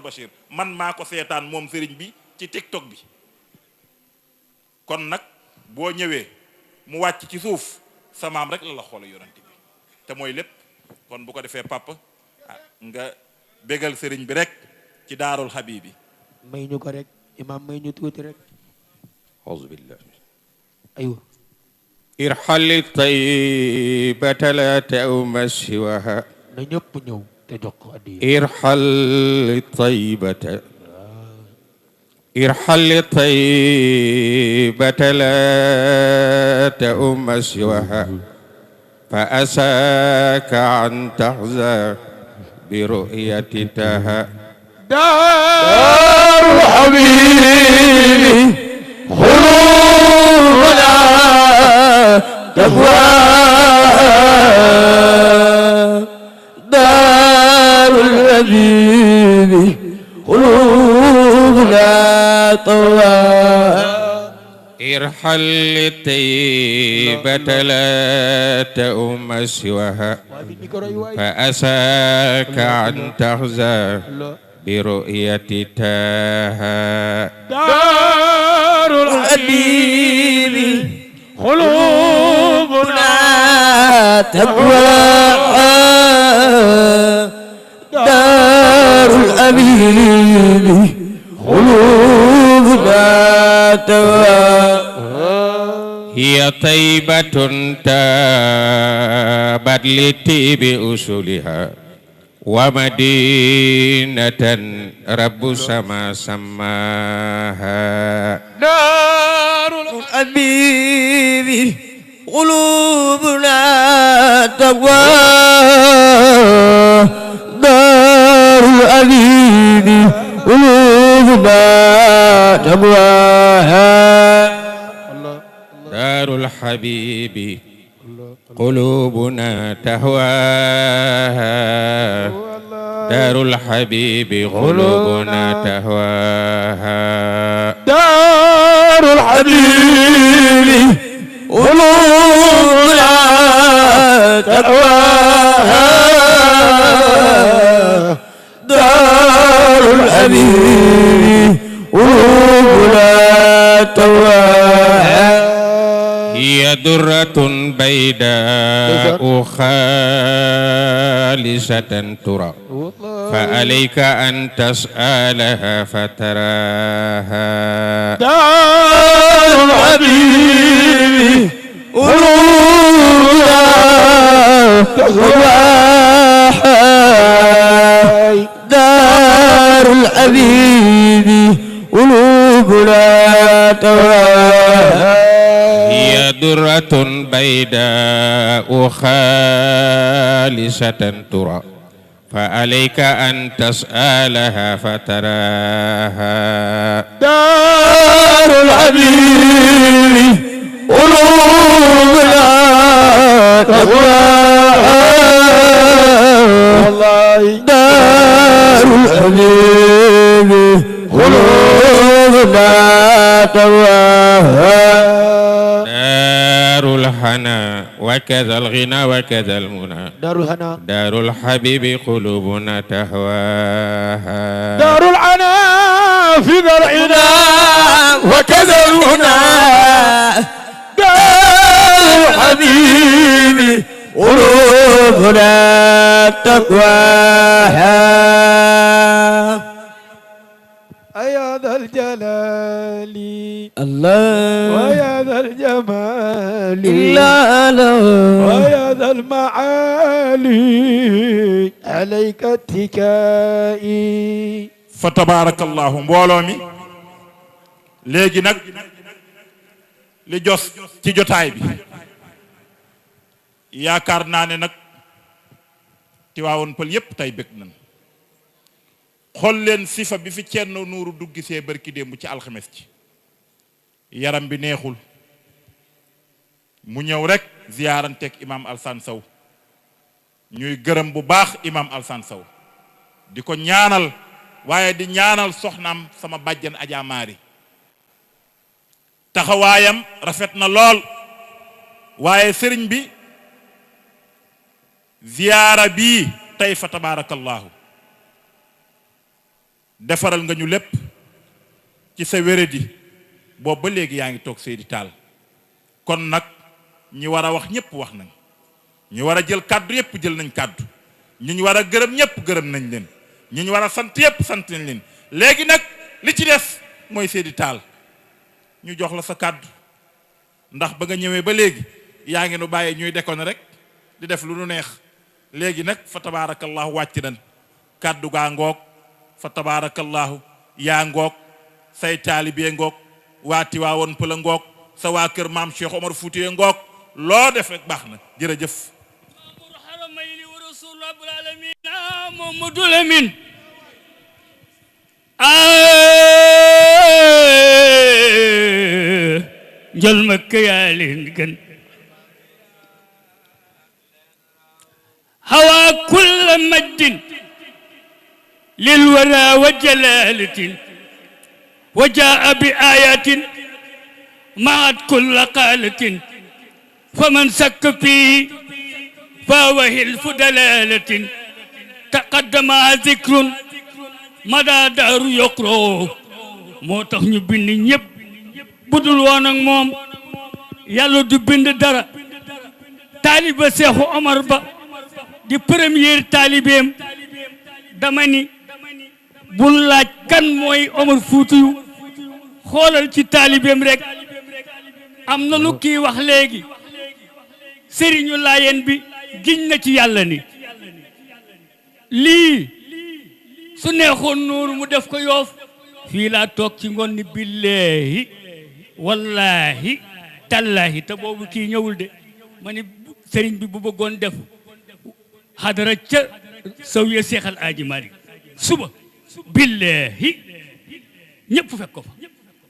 Bachir man maa ko seetaan moom sëriñ bi ci TikTok bi kon nag boo ñëwee mu wàcc ci suuf sa maam rek la xoole yonent bi te mooy lépp kon bu ko defee papa nga bégal sëriñ bi rek ci daarul habibi may ñu ko rek imam may ñu tuuti rek auzu billah aywa irhal tayyibata la ta'uma siwaha na ñëpp ñëw te jox ko addiya irhal tayyibata irhal tayyibata la ta'uma siwaha fa asaka an tahza bi ru'yati taha darul habibi khuluna taqwa darul habibi khuluna taqwa irhal tayyibata la ta'um siwaha fa asaka an tahza bi ru'yati taha darul habibi qulubuna taqwa darul habibi qulubuna taqwa hiya taybatun tabat litibi usuliha wa madinatan rabbu sama samaha darul habibi qulubuna taqwa darul habibi qulubuna taqwa darul habibi قلوبنا تهواها دار الحبيب قلوبنا تهواها دار الحبيب قلوبنا تهواها دار الحبيب قلوبنا تهواها هي درة بيداء خالصة ترى فعليك أن تسألها فتراها دار الحبيب قلوبنا تهواها دار الحبيب قلوبنا تهواها هي درة بيداء خالصة ترى فعليك أن تسألها فتراها دار الحبيب قلوبنا تهواها دار الحبيب قلوبنا تهواها دار الحنا وكذا الغنى وكذا المنى دار الهنا دار الحبيب قلوبنا تهواها دار العنا في ذرعنا وكذا المنى دار الحبيب قلوبنا تهواها يا ذا الجلال الله ويا ذا الجمال لا لا ويا ذا المعالي عليك اتكائي fa tabarakallahu mbooloo mi léegi nag li jos ci jotaay bi yaakaar naa ne nag Tiwaawoon Pël yépp tey bëgg nañ xool leen sifa bi fi Ceerno Nuuru duggisee barki démb ci alxames ci yaram bi neexul mu ñëw rek ziyaaranteeg imam Alsaan Sow ñuy gërëm bu baax imam Alsaan Sow di ko ñaanal waaye di ñaanal soxnaam sama bàjjan Adja Maari taxawaayam rafet na lool waaye sëriñ bi ziyaara bii tey fa tabarakallahu defaral nga ñu lépp ci sa wéradi boobu ba léegi yaa ngi toog Seydi Tall kon nag ñi war a wax ñëpp wax nañ ñi war a jël kàddu yëpp jël nañ kàddu ñi ñu war a gërëm ñëpp gërëm nañ leen ñi ñu war a sant yëpp sant nañ leen léegi nag li ci des mooy Seydi Tall ñu jox la sa kàddu ndax ba nga ñëwee ba léegi yaa ngi nu bàyyi ñuy dekkoon rek di def lu nu neex léegi nag fa tabaarakallaahu wàcc nañ kàddu gaa ngoog fa tabaarakallaahu yaa ngoog say taalibee ngoog waati waa woon pëla ngoog sa waa kër maam Cheikh Omar Foutiyé ngoog loo def rek baax na jërëjëf haramayni wa rasul rabbul alamin Mamadou Lamine njël Makka yaa leen gën hawa kulla majdin lil wara wa jalalatin wa jaa bi ayatin maat kulla qaalatin faman sakka fii fahuwa hilfu dalalatin taqaddama zikrun mada daaru yokro moo tax ñu bind ñëpp budul woon ak moom yàlla du bind dara taaliba Seexu Omar ba di premier taalibeem dama ni bul laaj kan mooy Omar Fuutiyu xoolal ci taalibeem rek am na lu kii wax léegi sëriñu Laayeen bi giñ na ci yàlla ni lii su neexoon Nuuru mu def ko Yoof fii laa toog ci ngoon ni billaahi wallaahi tallaahi te boobu kii ñëwul de ma ni sëriñ bi bu bëggoon def xadara ca sawiya Seexal Aaji Maalik suba billaahi ñëpp fekk ko fa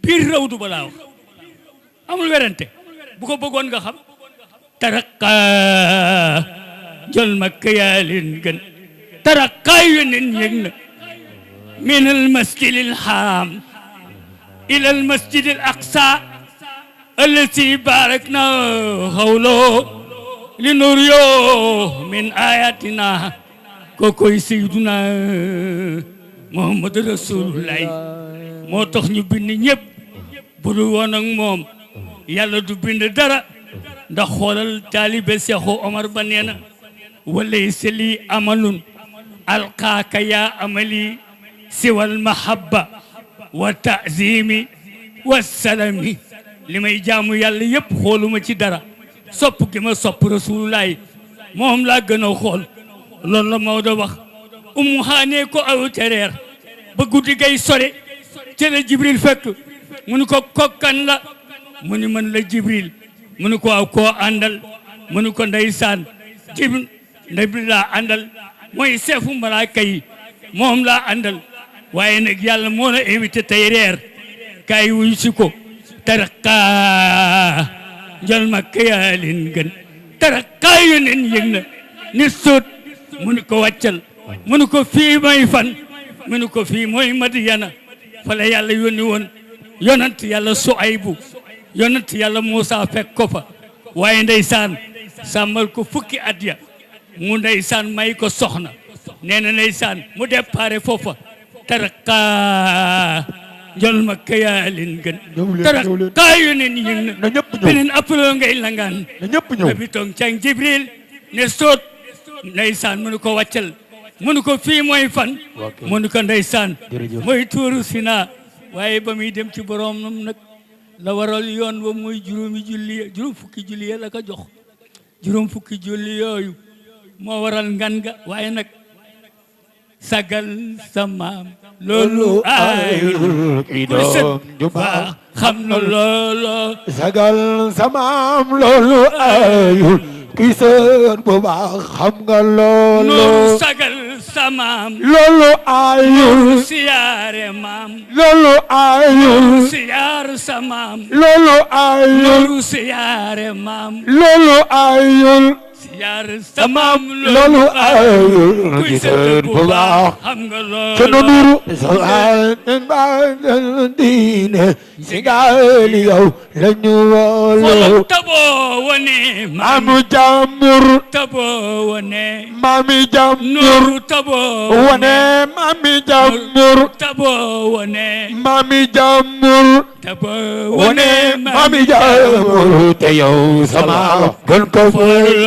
biir rawdu ba laa wax amul werante bu ko bëggoon nga xam taraqa jël Makka yaa leen gën taraqa yónneen yëg na min al masjid al haram ila al masjid al aqsa allati barakna hawlo li nuriyo min ayatina kokoy sayyiduna Muhammad Rasulullah moo tax ñu bind ñëpp bu dul woon ak moom yàlla du bind dara ndax xoolal taalibe Seexu Omar ba nee na walaysa li amalun alqaaka yaa amali siwal mahabba wa taazimi wa salami li may jaamu yàlla yëpp xooluma ci dara sopp gi ma sopp Rasulullaay moom laa gën a xool loolu la Maodo wax umu xaanee ko aw tereer ba guddi gay sore ca la Jibril fekk mu ni ko kokkan la mu ni man la Jibril mu ni ko aw koo àndal mu ni ko ndeysaan Jibril laa àndal mooy seefu malaaka yi moom laa àndal waaye nag yàlla moo la invité tey reer kaay wuyu si ko taraqa njël Makka yaa leen gën taraqa yu neen yëg na ni sóot mu ni ko wàccal mu ni ko fii mooy fan mu ni ko fii mooy Madiyana fa la yàlla yónni woon yonant yàlla Suaybu yonant yàlla Muusa fekk ko fa waaye ndeysaan sàmmal ko fukki at ya mu ndeysaan may ko soxna nee na ndeysaan mu déparé foofa taraqa njël Makka yaa leen gën taraqa yu neen yëg na beneen appeloo ngay langaan ba bi toog cang Jibril ne soot ndeysaan mu ni ko wàccal mu ni ko fii mooy fan mu ni ko ndeysaan mooy tuuru Sinaa waaye ba muy dem ci boroomam nag la waral yoon ba mooy juróom fukki julli la ko jox juróom fukki julli yooyu moo waral ngan ga waaye nag sagal samaam loolu ayul ki doom ju baax xam na loolo sagal samaam loolu ayul ki sët bu baax xam nga loolu sagal samaam loolu ayul siyaare maam loolu ayul siyaar samaam loolu ayul siyaare maam loolu ayul siyaar samaam loolu ayul kuy ki sët sët bu bu baax baax xam nga ca loolu nuru sa diine si gaali yow la ñu xoolal wóolu taboo wane maamu jàmbur taboo wane maami jàmbur nooru taboo wane maami jàmbur taboo wane maami jàmbur taboo wane maami jàmbur te yow sama gën ko fël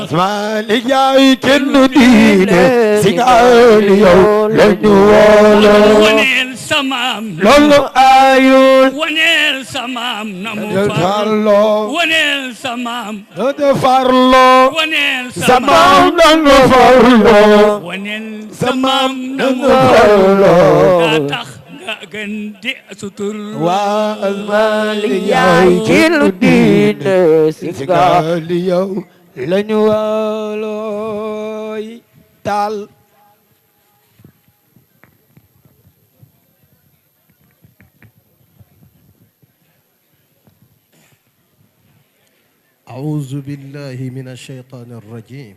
asmaani jaay kenn diine si gaali yow la ñu wóolu waneel samaam loolu ayul waneel samaam na mu de farlu farlo waneel samaam de farlo waneel samaam samaam danga farlo waneel samaam na mu danga farlu farlo daa tax nga gën di sutur waa asmaani yaay jaay ci lu diine si si ga gaali yow la ñu wóolooy taal أعوذ بالله من الشيطان الرجيم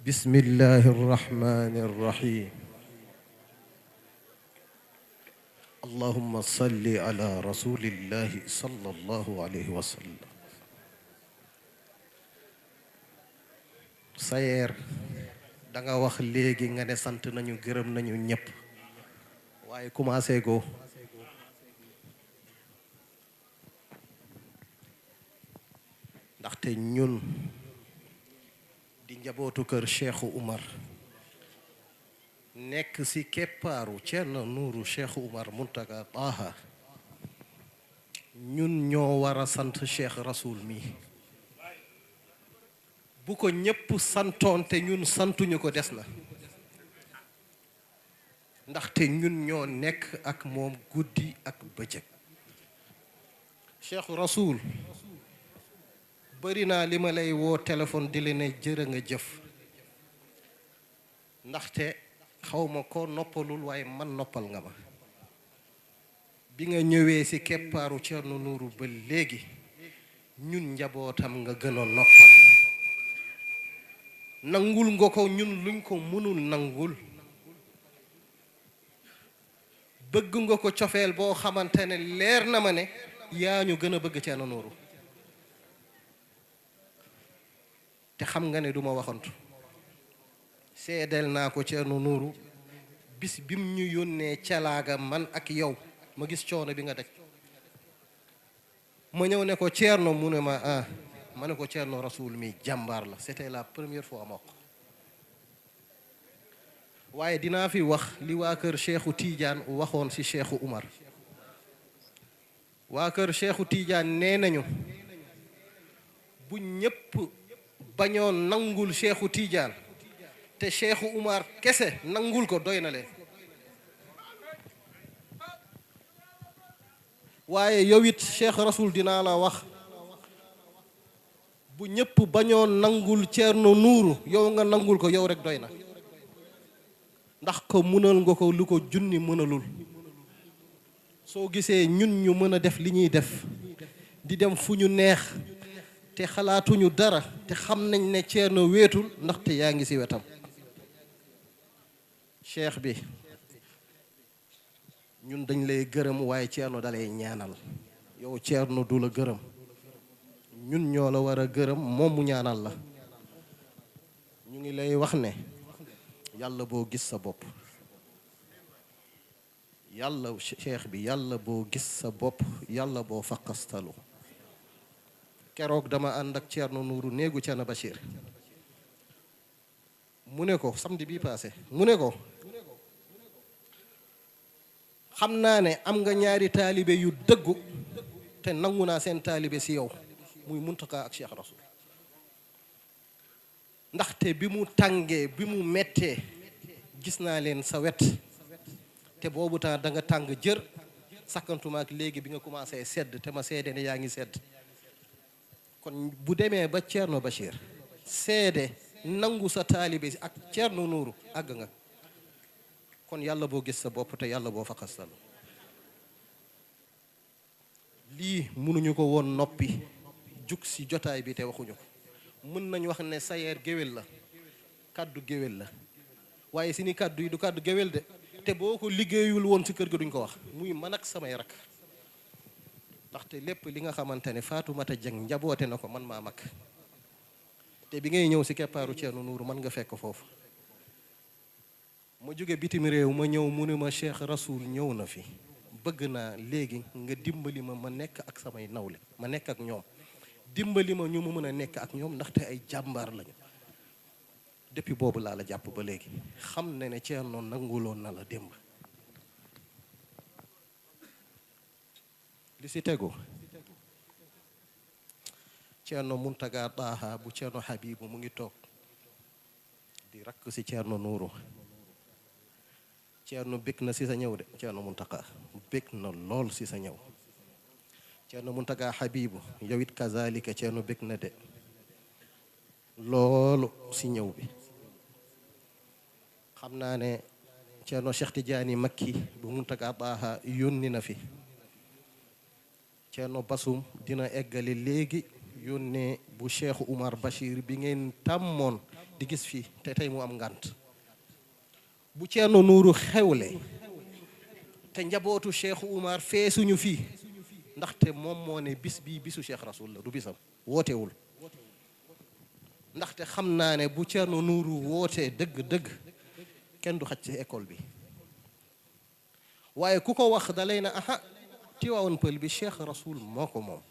بسم الله الرحمن الرحيم اللهم صل على رسول الله صلى الله عليه وسلم Sayer da nga wax léegi nga ne sant nañu gërëm nañu ñëpp waaye commencé go ndaxte ñun di njabootu kër Cheikhu Umar nekk ci keppaaru Ceerno Nuuru Cheikhu Umar Muntaga Taha ñun ñoo war a sant Cheikh Rasoul mi bu ko ñépp santoon te ñun santuñu ko des na ndaxte ñun ñoo nekk ak moom guddi ak bëccëg Cheikh Rasoul bëri naa li ma lay woo téléphone di la ne jërë nga jëf ndaxte xawma ko noppalul waaye man noppal nga ma bi nga ñëwee ci keppaaru Ceerno Nuuru ba léegi ñun njabootam nga gën a noppal nangul nga ko ñun luñ ko mënul nangul bëgg nga ko cofeel boo xamante ne leer na ma ne yaa ñu gën a bëgg Ceerno Nuuru te xam nga ne duma waxantu seedeel naa ko Ceerno Nuuru bis bim ñu yónnee calaaga man ak yow ma gis coono bi nga daj ma ñëw ne ko Ceerno mu ne ma ah ma ne ko Ceerno Rasoul mi jàmbaar la c'était la première fois ma ko waaye dinaa fi wax li waa kër Cheikhu Tidiane waxoon ci Cheikhu Umar waa kër Cheikhu Tidiane nee nañu bu ñépp bañoon nangul Cheikhu Tidiane te Cheikhu Umar kese nangul ko doy na leen waaye yow it Cheikh Rasoul dinaa la wax bu ñépp bañoon nangul Ceerno Nuuru yow nga nangul ko yow rek doy na ndax ko mënal nga ko lu ko junni mënalul soo gisee ñun ñu mën a def li ñuy def di dem fu ñu neex te xalaatuñu dara te xam nañ ne Ceerno wéetul ndaxte yaa ngi ci wetam cheikh bi ñun dañ lay gërëm waaye Ceerno dalay ñaanal yow Ceerno du la gërëm ñun ñoo la war a gërëm moom mu ñaanal la ñu ngi lay wax ne yàlla boo gis sa bopp yàlla cheikh bi yàlla boo gis sa bopp yàlla boo faqastalu keroog dama ànd ak Ceerno Nuuru néegu Ceerno Bachir mu ne ko samedi bii passé mu ne ko xam naa ne am nga ñaari taalibe yu dëggu te nangu naa seen taalibe ci yow muy Muntaga ak Cheikh Rasoul ndaxte bi mu tàngee bi mu mettee gis naa leen sa wet te boobu temps da nga tàng jër sakkantuma ak léegi bi nga commencé sedd te ma seede ne yaa ngi sedd kon bu demee ba Ceerno Bachir seede nangu sa taalibe ak Ceerno Nuuru àgg nga kon yàlla boo gis sa bopp te yàlla boo faqastal lii mënuñu ko woon noppi jug si jotaay bi te waxuñu ko mën nañu wax ne Sayer géwél la kàddu géwél la waaye si ni kàddu yi du kàddu géwél de te boo ko liggéeyul woon si kër ga duñ ko wax muy man ak samay rak ndaxte lépp li nga xamante ne Fatoumata Dieng njaboote na ko man maa mag te bi ngay ñëw si keppaaru Thierno Nourou man nga fekk foofu ma jóge bitim réew ma ñëw mu ne ma Cheikh Rasoul ñëw na fi bëgg naa léegi nga dimbali ma nekk ak samay nawle ma nekk ak ñoom dimbali ma ñu ma mën a nekk ak ñoom ndaxte ay jàmbaar lañu depuis boobu laa la jàpp ba léegi xam ne ne Thierno nanguloon na la démb li si tegu Thierno Mountaga Daha bu Thierno Habibou mu ngi toog di rakk si Thierno Nourou Thierno bég na si sa ñëw de Thierno Mountaga bég na lool si sa ñëw Thierno Mountaga Habibou yow it kazalika Thierno bég na de loolu si ñëw bi xam naa ne Thierno Cheikh Tidiane Makki bu Mountaga Daha yónni na fi Thierno Bassoum dina eggale léegi yónnee bu Cheikh Oumar Bachir bi ngeen tàmmoon di gis fii te tey mu am ngànt bu Thierno Nourou xewle te njabootu Cheikh Oumar feesuñu fii ndaxte moom moo ne bis bii bisu Cheikh Rasoul la du bisam wootewul ndaxte xam naa ne bu Thierno Nourou wootee dëgg-dëgg kenn du xaj ci école bi waaye ku ko wax da lay na aha Tiwaawan Pël bi Cheikh Rasoul moo ko moom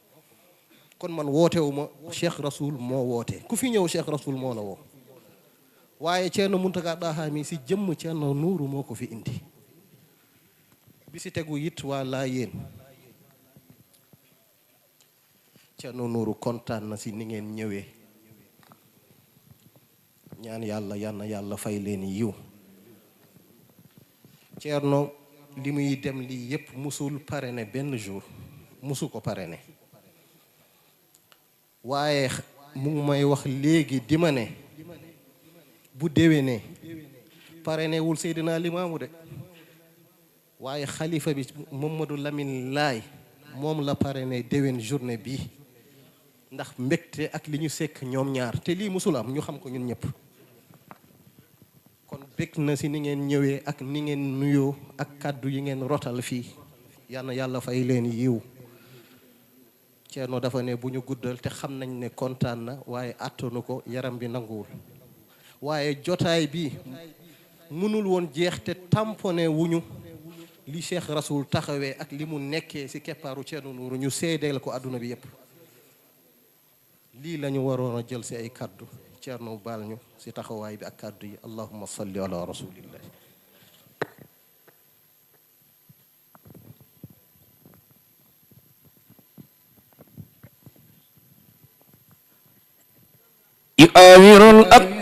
kon man wootewu ma Cheikh Rasoul moo woote ku fi ñëw Cheikh Rasoul moo la woo waaye Thierno Mountaga Daha mi si jëmm Thierno Nourou moo ko fi indi bi si tegu it waa laa yéen Thierno Nourou kontaan na si ni ngeen ñëwee ñaan yàlla yal na yàlla fay leen yiw Thierno li muy dem lii yépp musul parrainé benn jour musu ko parrainé waaye mu ngi may wax léegi di ma ne bu déwénee parrainé wul Seydina Limaamu de waaye xalifa bi Mamadou Lamine Laay moom la parrainé déwén journée bii ndax mbégte ak li ñu sekk ñoom ñaar te lii musul am ñu xam ko ñun ñëpp kon bég na si ni ngeen ñëwee ak ni ngeen nuyoo ak kàddu yi ngeen rotal fii yal na yàlla fay leen yiw Thierno dafa ne bu ñu guddal te xam nañ ne kontaan na waaye àttanu ko yaram bi nanguwul waaye jotaay bi mënul woon jeex te tamponné wuñu li Cheikh Rasoul taxawee ak li mu nekkee si keppaaru Thierno Nourou ñu seedeel ko àdduna bi yépp lii la ñu waroon a jël si ay kàddu Thierno baal ñu si taxawaay bi ak kàddu yi allahumma salli ala rasulillah يؤامر الأقطار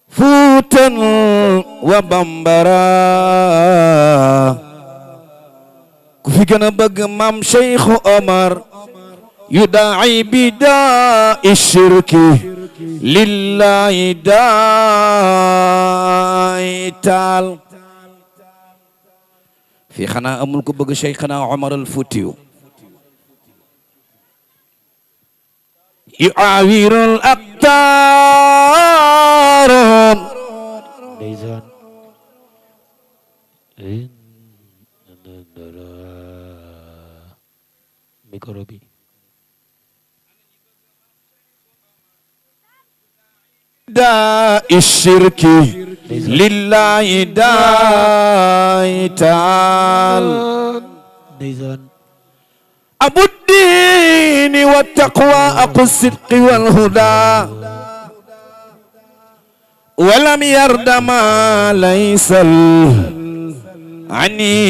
فوتا وبمبرا كفي كان بق مام شيخ عمر يدعي بداء الشرك لله داعي تعال في خنا أمul ko bëgg Cheikhna Omar al Foutiyu يعاوير الأقطار ndeysaan micro bi داء الشرك لله داعي تعال ndeysaan أبو الدين والتقوى أقو الصدق والهدى ولم يرد ما ليس عني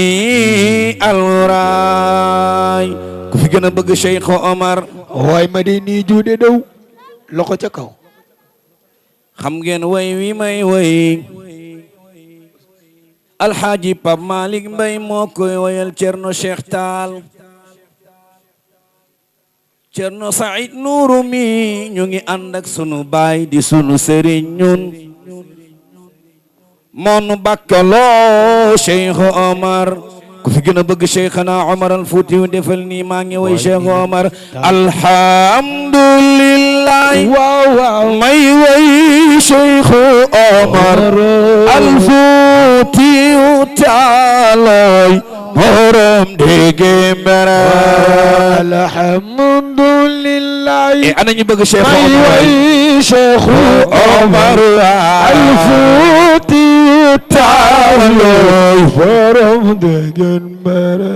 الوراي كفي gëna bëgg Cheikh Omar waay ma di nii juude daw loxo ca kaw xam ngeen way wi may way Alxaaji Pape Malick Mbaye moo koy wayal Cerno Cheikh Taal Cerno Saïd Nourou mi ñu ngi ànd ak sunu baay di sunu sëriñ ñun moonu bakkaloo Cheikh Omar ku fi gën a bëgg Cheikhana Omar al Fuutiyu defal nii maa ngi way Cheikh Omar alhamdulillah waaw may way Cheikh Omar al Fuutiyu taaloy borom dégge mbere alhamdulillah ana ñu bëgg Cheikh Omar may way Cheikh Omar al Fuutiyu taaloy borom dégge mbere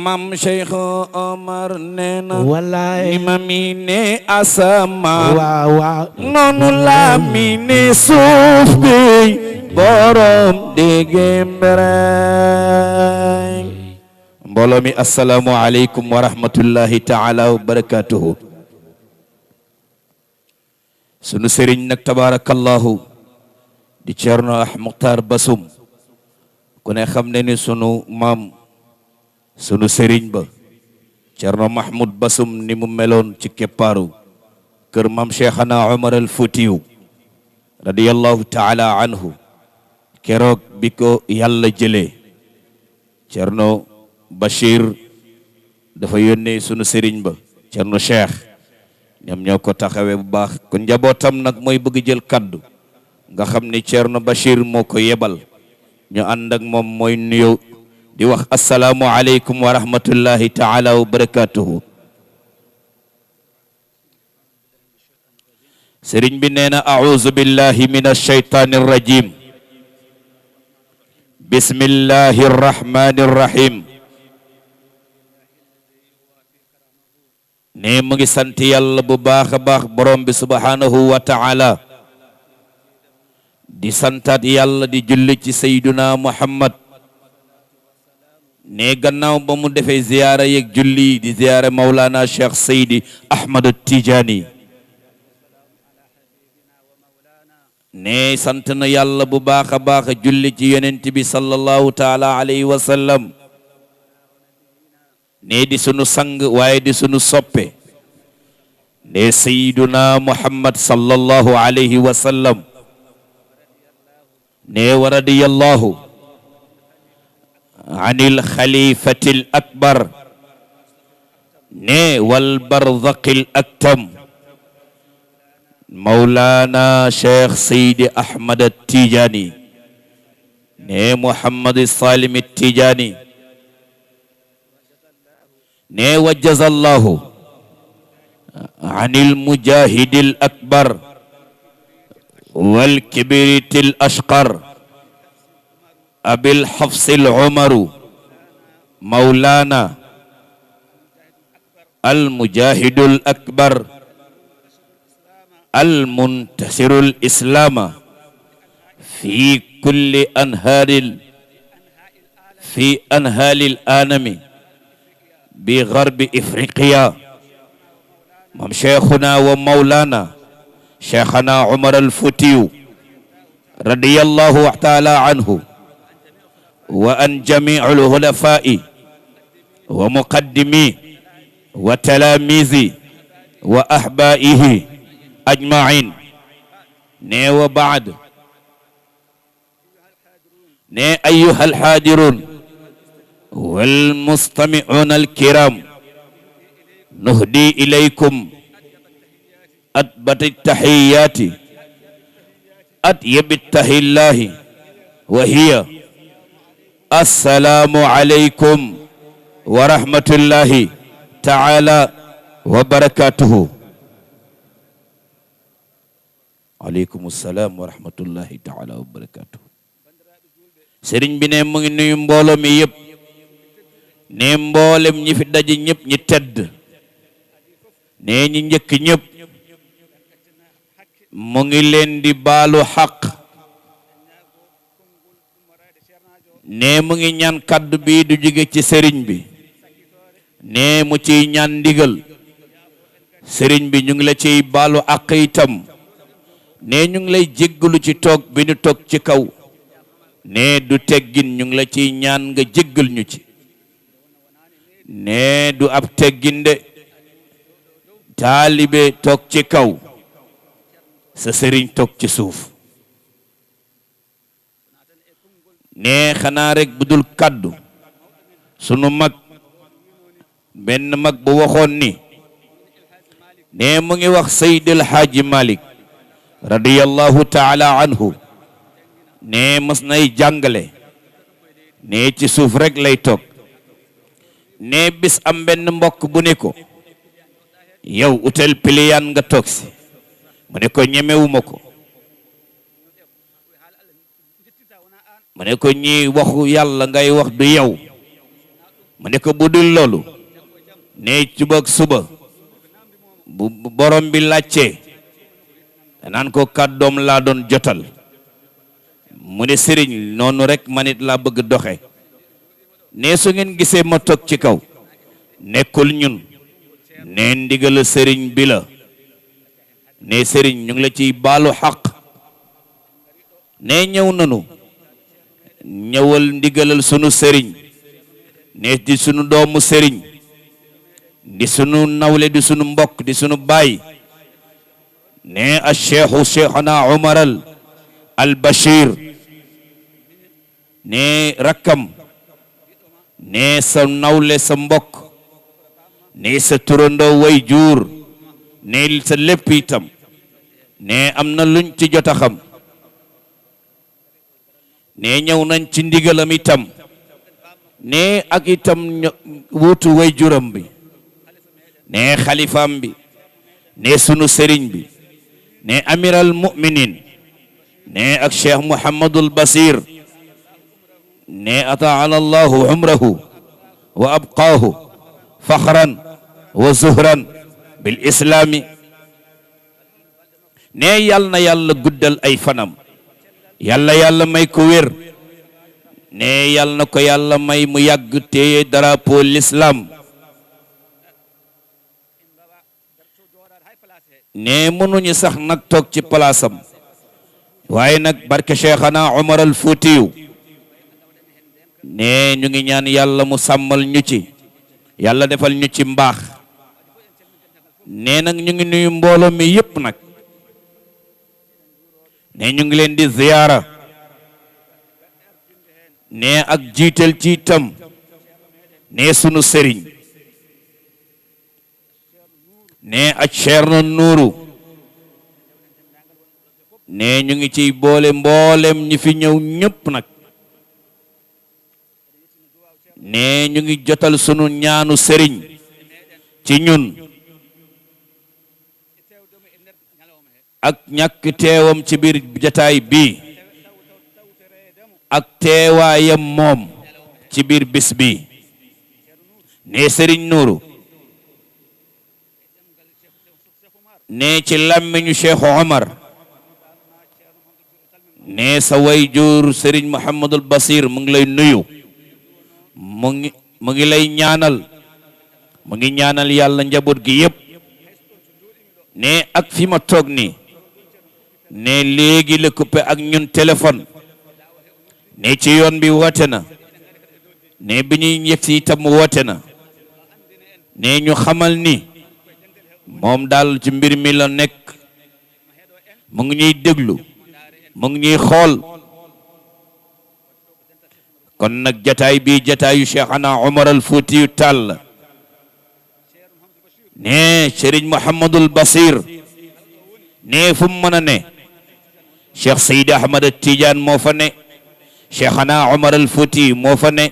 mam Cheikh Omar nee na wallaay ma mi ne asamaan waaw noonu la mi ne suuf bi borom dégge mbere mbooloo mi assalaamu aleykum wa rahmatullahi taala wa barakatuhu sunu sëriñ nag tabarakallahu di Ceerno Muxtaar Basum ku ne xam ne ni sunu maam sunu sëriñ ba Ceerno Mahmoud Basum ni mu meloon ci keppaaru kër maam Cheikhana Omar al Fuutiyu radiyallahu taala anhu keroog bi ko yàlla jëlee Ceerno Bachir dafa yónnee sunu sëriñ ba Ceerno Cheikh ñoom ñoo ko taxawee bu baax kon njabootam nag mooy bëgg jël kaddu nga xam ni Ceerno Bachir moo ko yebal ñu ànd ak moom mooy nuyu di wax assalaamu aleykum wa rahmatullahi taala wa barakatuhu sëriñ bi nee na a'uuzu billahi min alshaytaani arrajim bismillahi arrahmani arrahim ne mu ngi sant yàlla bu baax a baax borom bi subhanahu wa taala di santaat yàlla di julli ci sayduna muhammad ne gannaaw ba mu defee ziyaara yeeg julli di ziyaara Mawlana Cheikh Seydi Ahmad Tijaani ne sant na yàlla bu baax a baax julli ci yonent bi sallallahu taala alayhi wa sallam ne di sunu sang waaye di sunu soppe ne Seyduna Muhammad sallallahu alayhi wa sallam ne wa radiyallahu anil xalifatil akbar ne wal barzaqil aktam Mawlana Cheikh Seydi Ahmad Tijaani ne Muhammad Salim Tijaani ne wa jazallahu anil mujahidil akbar wal kibritil ashqar abil hafsil umaru Mawlana al mujahidul akbar al muntasirul islama fi kulli anharil fi anhalil anami bi garbi ifriqiya mam cheikhuna wa mawlana cheikhana Umar al Fuutiyu radiyallahu taala anhu wa an jami'ul hulafai wa muqaddimi wa talamizi wa ahbaihi ajma'in ne wa ba'd ne ayyuhal hadirun wal mustami'un al kiram nuhdi ilaykum atbat at-tahiyyati atyab at-tahillahi wa hiya assalamu alaykum wa rahmatullahi ta'ala wa barakatuhu. Alaykum assalam wa rahmatullahi ta'ala wa barakatuhu. Sëriñ bi ne mu ngi nuyu mbooloo mi yëpp ne mboolem ñi fi daje ñëpp ñi tedd ne ñi njëkk ñëpp mu ngi leen di baalu xaq ne mu ngi ñaan kaddu bi du jóge ci sëriñ bi ne mu ciy ñaan ndigal sëriñ bi ñu ngi la ciy baalu àq itam ne ñu ngi lay jéggalu ci toog bi ñu toog ci kaw ne du teggin ñu ngi la ciy ñaan nga jéggal ñu ci ne du ab teggin de taalibe toog ci kaw sa sëriñ toog ci suuf ne xanaa rek budul kaddu sunu mag benn mag bu waxoon ni ne mu ngi wax Seydil Haaji Malik radiyallahu taala anhu ne mas nay jàngale ne ci suuf rek lay toog ne bis am benn mbokk bu ne ko yow utel piliyaan nga toog si mu ne ko ñemewuma ko mu ne ko ñi waxu yàlla ngay wax du yow mu ne ko bu dul loolu ne suba bu borom bi laajtee naan ko kàddoom laa doon jotal mu ne sëriñ noonu rek manit laa bëgg doxe ne su ngeen gisee ma toog ci kaw nekkul ñun ne ndigal sëriñ bi la ne sëriñ ñu ngi la ciy baalu xaq ne ñëw nanu ñëwal ndigalal sunu sëriñ ne di sunu doomu sëriñ di sunu nawle di sunu mbokk di sunu baay ne a cheikhuna Umar al Bashir ne rakkam ne sa nawle sa mbokk ne sa turandoo way juur ne sa lépp itam ne am na luñ ci jot a xam ne ñëw nañ ci ndigalam itam ne ak itam wuutu way juram bi ne xalifaam bi ne sunu sëriñ bi ne amiral mu'minin ne ak cheikh Muhammadul Basir ne ataala allahu umrahu wa abqaahu faxran wa zuhran bil islaami ne yal na yàlla guddal ay fanam yàlla may ko wér ne yal na ko yàlla may mu yàgg téye drapeau l'islam ne mënuñu sax nag toog ci palaasam waaye nag barke cheikhana Umar al Fuutiyu ne ñu ngi ñaan yàlla mu sàmmal ñu ci yàlla defal ñu ci mbaax ne nag ñu ngi nuyu mbooloo mi yépp nag ne ñu ngi leen di ziyaara ne ak jiital ci itam ne sunu sëriñ ne ak Ceerno Nuuru ne ñu ngi ciy boole mboolem ñi fi ñëw ñëpp nag ne ñu ngi jotal sunu ñaanu sëriñ ci ñun ak ñàkk teewam ci biir jataay bi ak teewaayam moom ci biir bis bi ne sëriñ Nuuru ne ci làmmiñu Cheikh Omar ne sa way jur sëriñ Muhammadul Basir mu ngi lay nuyu mu ngi lay ñaanal mu ngi ñaanal yàlla njaboot gi yépp ne ak fi ma toog nii ne léegi la coupé ak ñun téléphone ne ci yoon bi woote na ne bi ñuy yegg si itam woote na ne ñu xamal ni moom daal ci mbir mi la nekk mu ngi ñuy déglu mu ngi ñuy xool kon nag jataay bi jataayu Cheikhana Umar al Fuutiyu Taal ne Serigne Muhammadul Basir ne fu mu mën a ne Cheikh Seydi Ahmad Tidiane moo fa ne Cheikhana Umar al Fuutiyu moo fa ne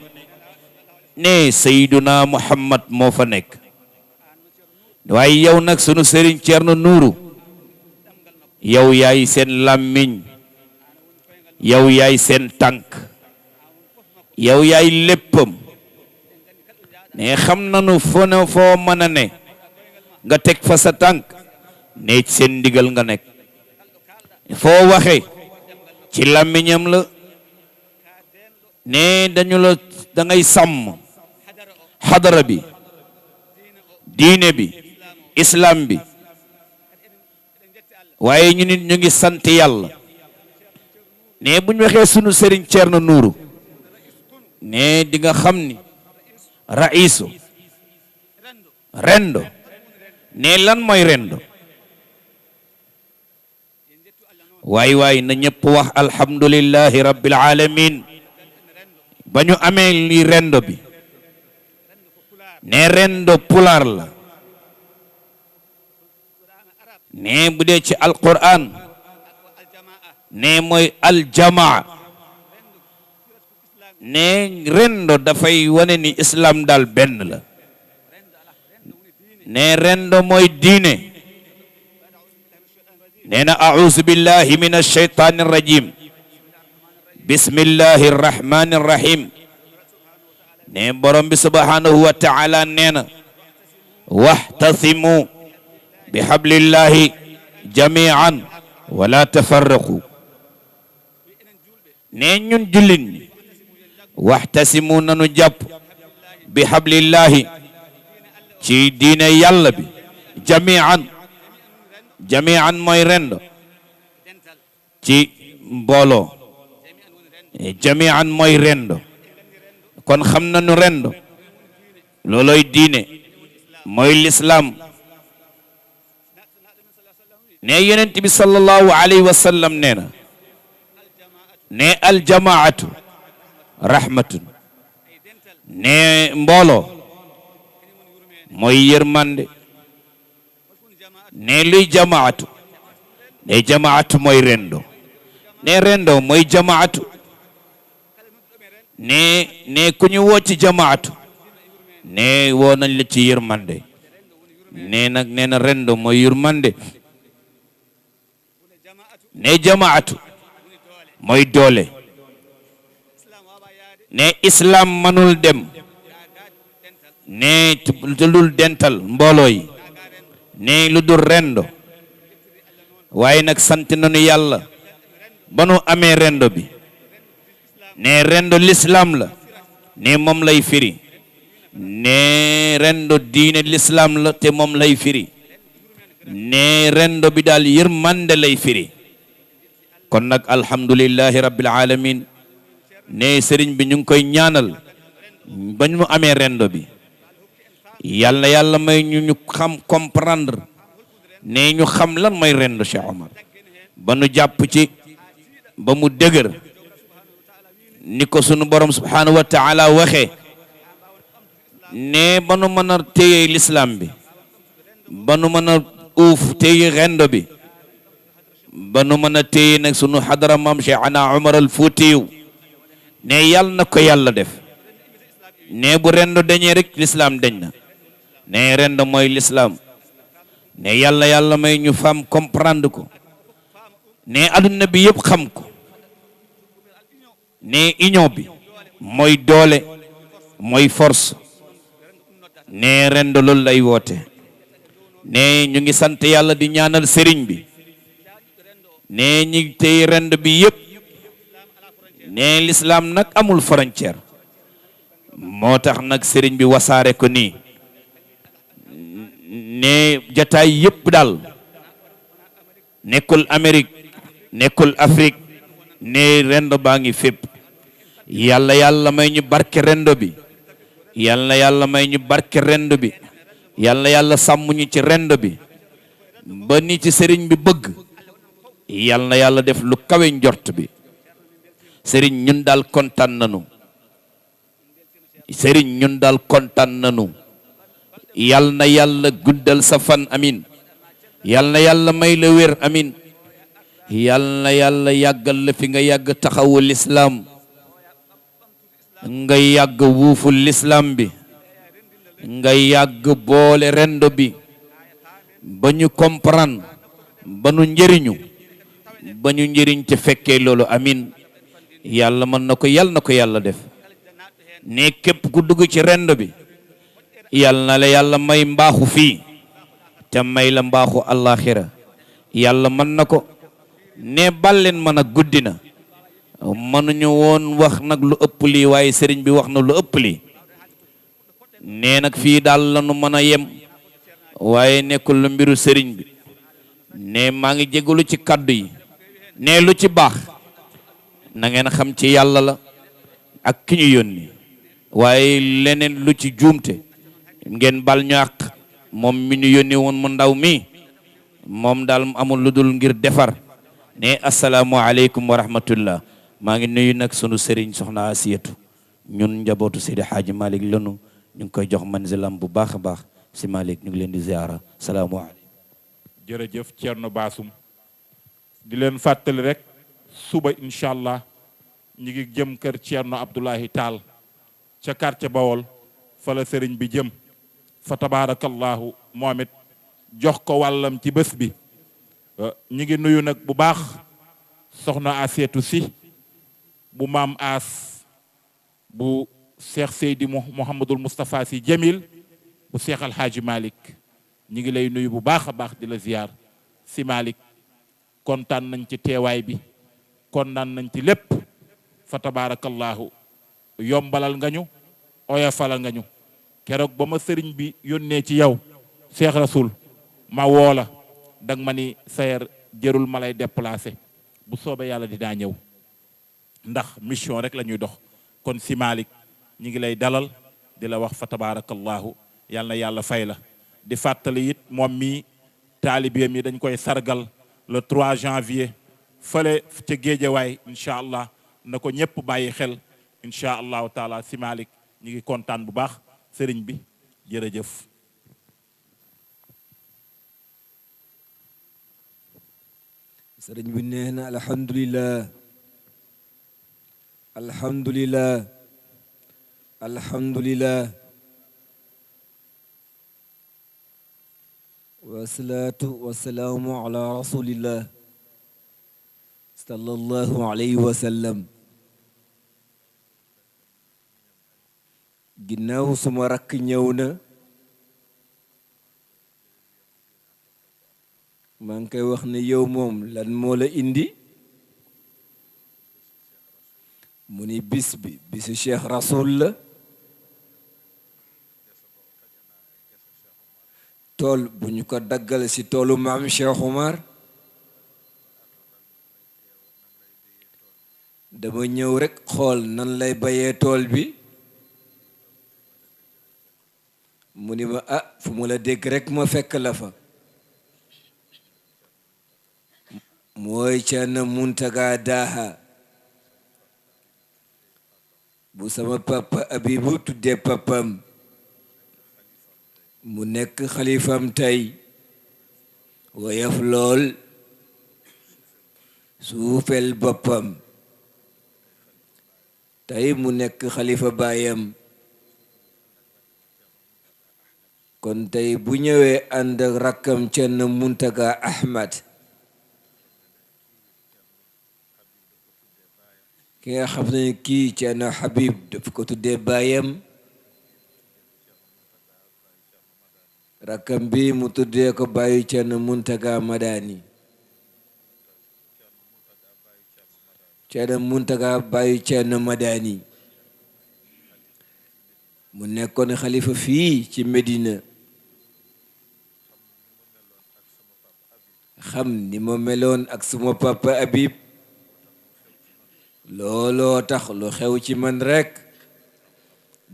ne Seyduna Muhammad moo fa nekk waaye yow nag sunu Serigne Ceerno Nuuru yow yaay seen làmmiñ yow yaay seen tànk yow yaay léppam ne xam nanu foo mën a ne nga teg fa sa tànk ne ci seen ndigal nga nekk foo waxe ci làmmiñam la ne dañu la da ngay sàmm xadara bi diine bi islam bi waaye ñu nit ñu ngi sant yàlla ne bu ñu waxee sunu Serigne Ceerno Nuuru ne di nga xam ni raisu rendo ne lan mooy rendo waay na ñëpp wax alhamdulillahi rabbil alamin ba ñu amee li rendo bi ne rendo pulaar la ne bu dee ci alquran ne mooy aljamaa ne rendo dafay wane ni islam daal benn la ne rendo mooy diine nee na a'uuzu billahi min alshaytani arrajim bismillahi arrahmani arrahim ne borom bi subhanahu wa ta'ala nee na wahtasimu bi hablillahi jami'an wala tafarraqu ne ñun jullit ñi wahtasimu nanu jàpp bi hablillahi ci diine yàlla bi jami'an mooy rendo ci mbooloo jami'an mooy rendo kon xam nañu rendo looloy diine mooy lislaam ne yonent bi sallallahu alayhi wa sallam nee na ne aljamaatu rahmatun ne mbooloo mooy yërmande ne luy jamaatu ne jamaatu mooy rendo ne rendo mooy jamaatu ne ku ñu woo ci jamaatu ne woo nañ la ci yërmande ne nag nee na rendo mooy yërmande ne jamaatu mooy doole ne islam manul dem ne lu dul dental mbooloo yi ne lu dul rendo waaye nag sant nañu yàlla ba nu amee rendo bi ne rendo l'islam la ne moom lay firi ne rendo diine l'islam la te moom lay firi ne rendo bi daal yërmande lay firi kon nag alhamdulillahi rabbil alamin ne sëriñ bi ñu ngi koy ñaanal ba ñu amee rendo bi yàlla yàlla may ñu xam comprendre ne ñu xam lan mooy rendo Cheikh Omar ba nu jàpp ci ba mu dëgër ni ko sunu borom subhanahu wa ta'ala waxee ne ba nu mën a téye l'islam bi ba nu mën a uuf téye rendo bi ba nu mën a téye nag sunu xadara maam Cheikh ana Umar al Fuutiyu ne yàlla na ko yàlla def ne bu rendo dañee rek l'islam dañ na ne rendo mooy l'islam ne yàlla may ñu fam comprendre ko ne adduna bi yëpp xam ko ne union bi mooy doole mooy force ne rendo loolu lay woote ne ñu ngi sant yàlla di ñaanal sëriñ bi ne ñi tey rendo bi yëpp ne l'islam nag amul frontière moo tax nag sëriñ bi wasaare ko nii ne jataay yëpp daal nekkul Amérique nekkul Afrique ne rendo baa ngi fépp yàlla may ñu barke rendo bi yàlla may ñu barke rendo bi yàlla sàmm ñu ci rendo bi ba ni ci sëriñ bi bëgg yàlla def lu kawe njort bi sëriñ ñun daal kontaan nanu sëriñ ñun daal kontaan nanu yàlla guddal sa fan amin yàlla may la wér amin yàlla yàggal la fi nga yàgg taxawu l'islam nga yàgg wuufu l'islam bi nga yàgg boole rendo bi ba ñu comprendre ba nu njëriñu ba ñu njëriñ te fekkee loolu amin yàlla mën na ko yàlla def ne képp ku dugg ci rendo bi yàlla na la yàlla may mbaaxu fii te may la mbaaxu àllaaxira yàlla mën na ko ne balleen mën a guddi na mënuñu woon wax nag lu ëpp lii waaye sëriñ bi wax na lu ëpp lii ne nag fii daal la nu mën a yem waaye nekkul lu mbiru sëriñ bi ne maa ngi jégalu ci kaddu yi ne lu ci baax na ngeen xam ci yàlla la ak ki ñu yónni waaye leneen lu ci juumte ngeen bal ñu àq moom mi ñu yónni woon mu ndaw mi moom daal amul lu dul ngir defar ne asalaamu aleykum wa rahmatullah maa ngi nuyu nag sunu sëriñ soxna Asiyatu ñun njabootu Seydi Hadji Malick lanu ñu ngi koy jox manzilam bu baax a baax si Malick ñu ngi leen di ziara salaamualeykum. jërëjëf Thierno Bassoum di leen fàttali rek suba incha allah ñu ngi jëm kër Thierno Abdoulahi Tall ca quartier Bawol fa la sëriñ bi jëm fa tabaarakallahu moom it jox ko wàllam ci bés bi ñu ngi nuyu nag bu baax soxna Aseetu si bu maam As bu Cheikh Seydi Mouhamadul Moustapha si Jamil bu Cheikh Alhaaji Malick ñu ngi lay nuyu bu baax a baax di la ziyaar si Malick kontaan nañ ci teewaay bi kontaan nañ ci lépp fa tabaarakallahu yombalal nga ñu oyofalal nga ñu keroog ba ma sëriñ bi yónnee ci yow Cheikh Rasoul ma woola dang ma ni sayer jërul ma lay déplacé bu soobee yàlla dinaa ñëw ndax mission rek la ñuy dox kon si Malick ñi ngi lay dalal di la wax fa tabaarakallahu yàlla na yàlla fay la di fàttali it moom mii taalibeem yi dañ koy sargal le 3 janvier fële ca Géejawaay incha allah na ko ñëpp bàyyi xel incha allahu taala si Malick ñi ngi kontaan bu baax sëriñ bi jërëjëf. sëriñ bi nee na alhamdulillah alhamdulillah alhamdulillah wasalaatu wasalaamu ala rasulillah sallallahu alayhi wa sallam ginnaaw suma rakk ñëw na maa ngi koy wax ne yow moom lan moo la indi mu ni bis bi bisu Cheikh Rasoul la tool bu ñu ko daggal ci toolu maam Cheikh Oumar dama ñëw rekk xool nan lay bayee tool bi mu ni ma fu mu la dégg rekk ma fekk la fa mooy Ceerno Muntaga Daha bu sama papa Abibu tuddee papam mu nekk xalifam tey woyof lool suufel boppam tey mu nekk xalifa baayam kon tey bu ñëwee ànd ak rakkam Ceerno Muntaga Ahmad ki nga xam ne kii Ceerno Habib daf ko tuddee baayam rakkam bi mu tuddee ko baayu Ceerno Muntaga Madani Ceerno Muntaga baayu Ceerno Madani mu nekkoon xalifa fii ci Medina xam ni ma meloon ak suma papa Habib looloo tax lu xew ci man rekk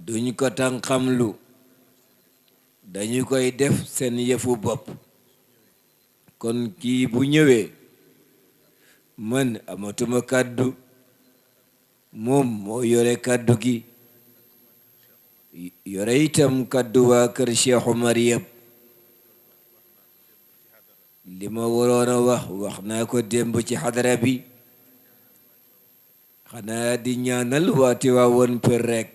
duñ ko tànqamlu dañu koy def seen yëfu bopp kon kii bu ñëwee man amatuma kàddu moom moo yore kàddu gi yore itam kàddu waa kër Cheikh Oumar yëpp li ma waroon a wax naa ko démb ci xadara bi xanaa di ñaanal waati waa woon për rekk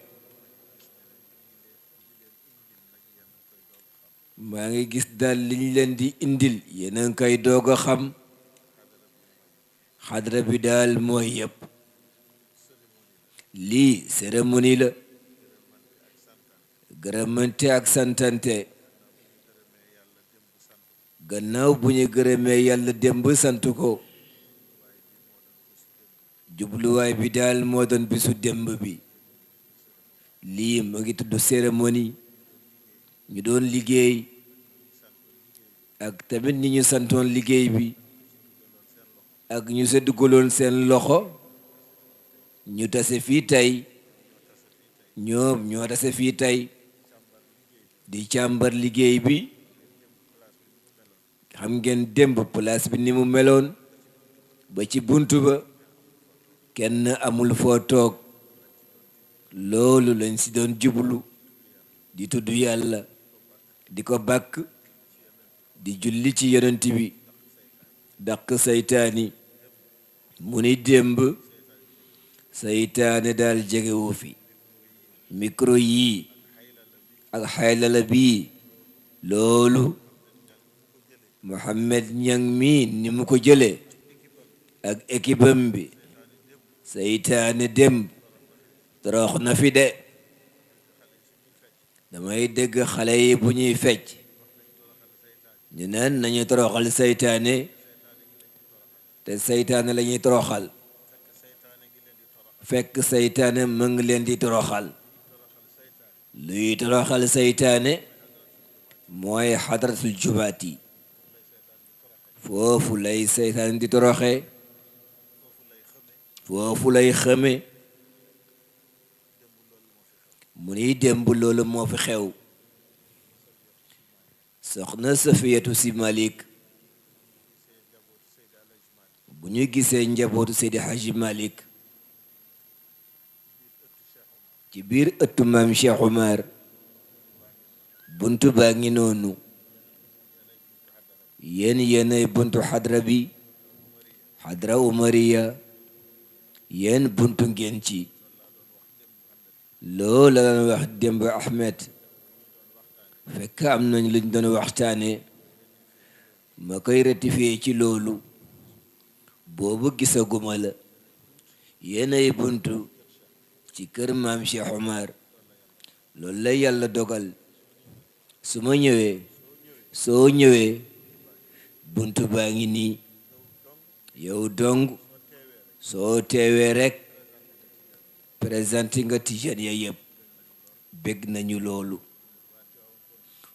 maa ngi gis daal liñ leen di indil yéen a ngi koy doog a xam xadra bi daal mooy yëpp lii cérémonie la gërëmante ak santante gannaaw bu ñu gërëmee yàlla démb sant ko jubluwaay bi daal moo doon bisu démb bi lii mu ngi tudd cérémonie ñu doon liggéey ak tamit ñi ñu santoon liggéey bi ak ñu sa duggaloon seen loxo ñu tase fii tey ñoom ñoo tase fii tey di càmbar liggéey bi xam ngeen démb place bi ni mu meloon ba ci buntu ba kenn amul foo toog loolu lañ si doon jublu di tudd yàlla di ko bàkk di julli ci yonent bi dàq saytaani mu ni démb saytaane daal jegewu fi micro yii ak xaylala bii loolu Mohamed Ñang mi ni mu ko jële ak équipam bi saytaane démb torox na fi de damay dégg xale yi bu ñuy fecc ñu naan nañu toroxal saytaane te saytaane la ñuy toroxal fekk saytaane mu ngi leen di toroxal luy toroxal saytaane mooy xadratul jubaat yi foofu lay saytaane di toroxe foofu lay xëme mu ni démb loolu moo fi xew soxna Safiyatu Si Malik bu ñu gisee njabootu Seydi Haji Malik ci biir ëttu maam Cheikh Umar buntu baa ngi noonu yéenay buntu xadra bi xadra umariya yéen buntu ngeen ci loolu la doon wax démb Ahmed fekk am nañ luñ doon waxtaane ma koy rectifier ci loolu boobu gisaguma la yéenay buntu ci kër maam Cheikh Omar loolu la yàlla dogal su ma ñëwee soo ñëwee buntu baa ngi nii yow dong soo teewee rek présenté nga tijaan ya yëpp bég nañu loolu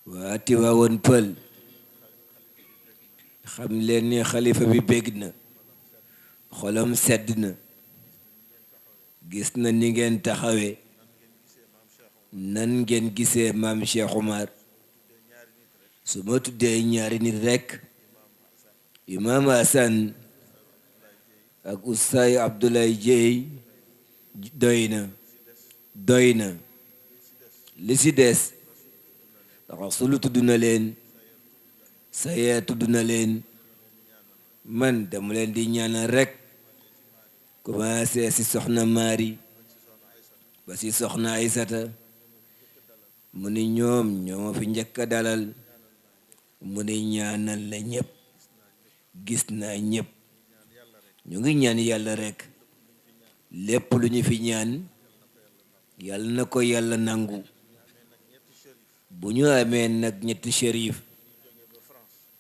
waa Tiwaawan Pël xam leen ni xalifa bi bég na xolam sedd na gis na ni ngeen taxawee nan ngeen gisee maam Cheikh Omar su ma tuddee ñaari nit rekk imaam Hasan ak Oustaz Abdoulaye Dieye doy na li si des Rasulu tudd na leen Sayer tudd na leen man dama leen di ñaanal rekk commencé si soxna Mari ba si soxna Aysata mu ni ñoom ñoo fi njëkk a dalal mu ni ñaanal la ñëpp gis naa ñëpp ñu ngi ñaan yàlla rekk lépp lu ñu fi ñaan yàlla na ko yàlla nangu bu ñu amee nag ñetti shérif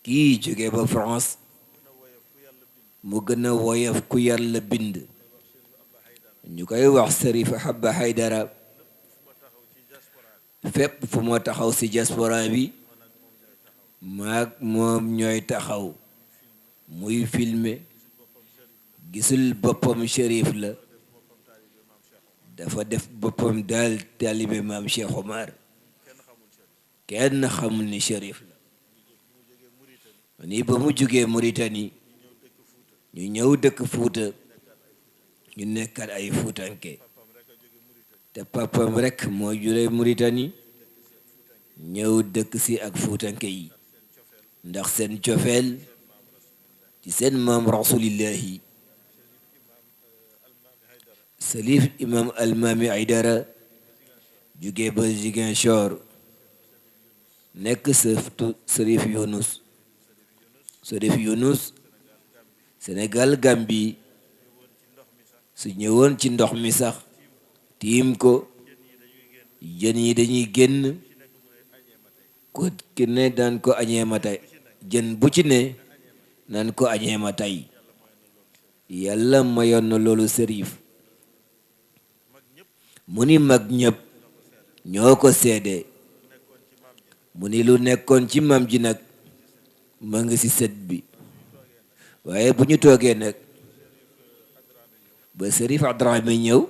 kii jóge ba France mu gën a woyof ku yàlla bind ñu koy wax Sërif Habba Haydara fépp fu ma taxaw ci diaspora bi maag moom ñooy taxaw muy filmer gisul boppam shérif la dafa def boppam daal taalibe maam Cheikh Omar kenn xamul ni shérif la ni ba mu jógee Mauritanie ñu ñëw dëkk Fuuta ñu nekkat ay fuutanke te papam rekk moo jure Mauritanie ñëw dëkk si ak fuutanke yi ndax seen cofeel ci seen maam rasulillahi Salif imam Almami Aydara jóge ba Ziguinchor nekk sëftu Sërif Yunus Sénégal Gambie su ñëwoon ci ndox mi sax tiim ko jën yi dañuy génn ko ki ne daan ko añee ma tey jën bu ci ne naan ko añee ma tey yàlla mayoon na loolu Sërif mu ni mag ñëpp ñoo ko seede mu ni lu nekkoon ci maam ji nag ma ngi ci sët bi waaye bu ñu toogee nag ba Sërif Adrame ñëw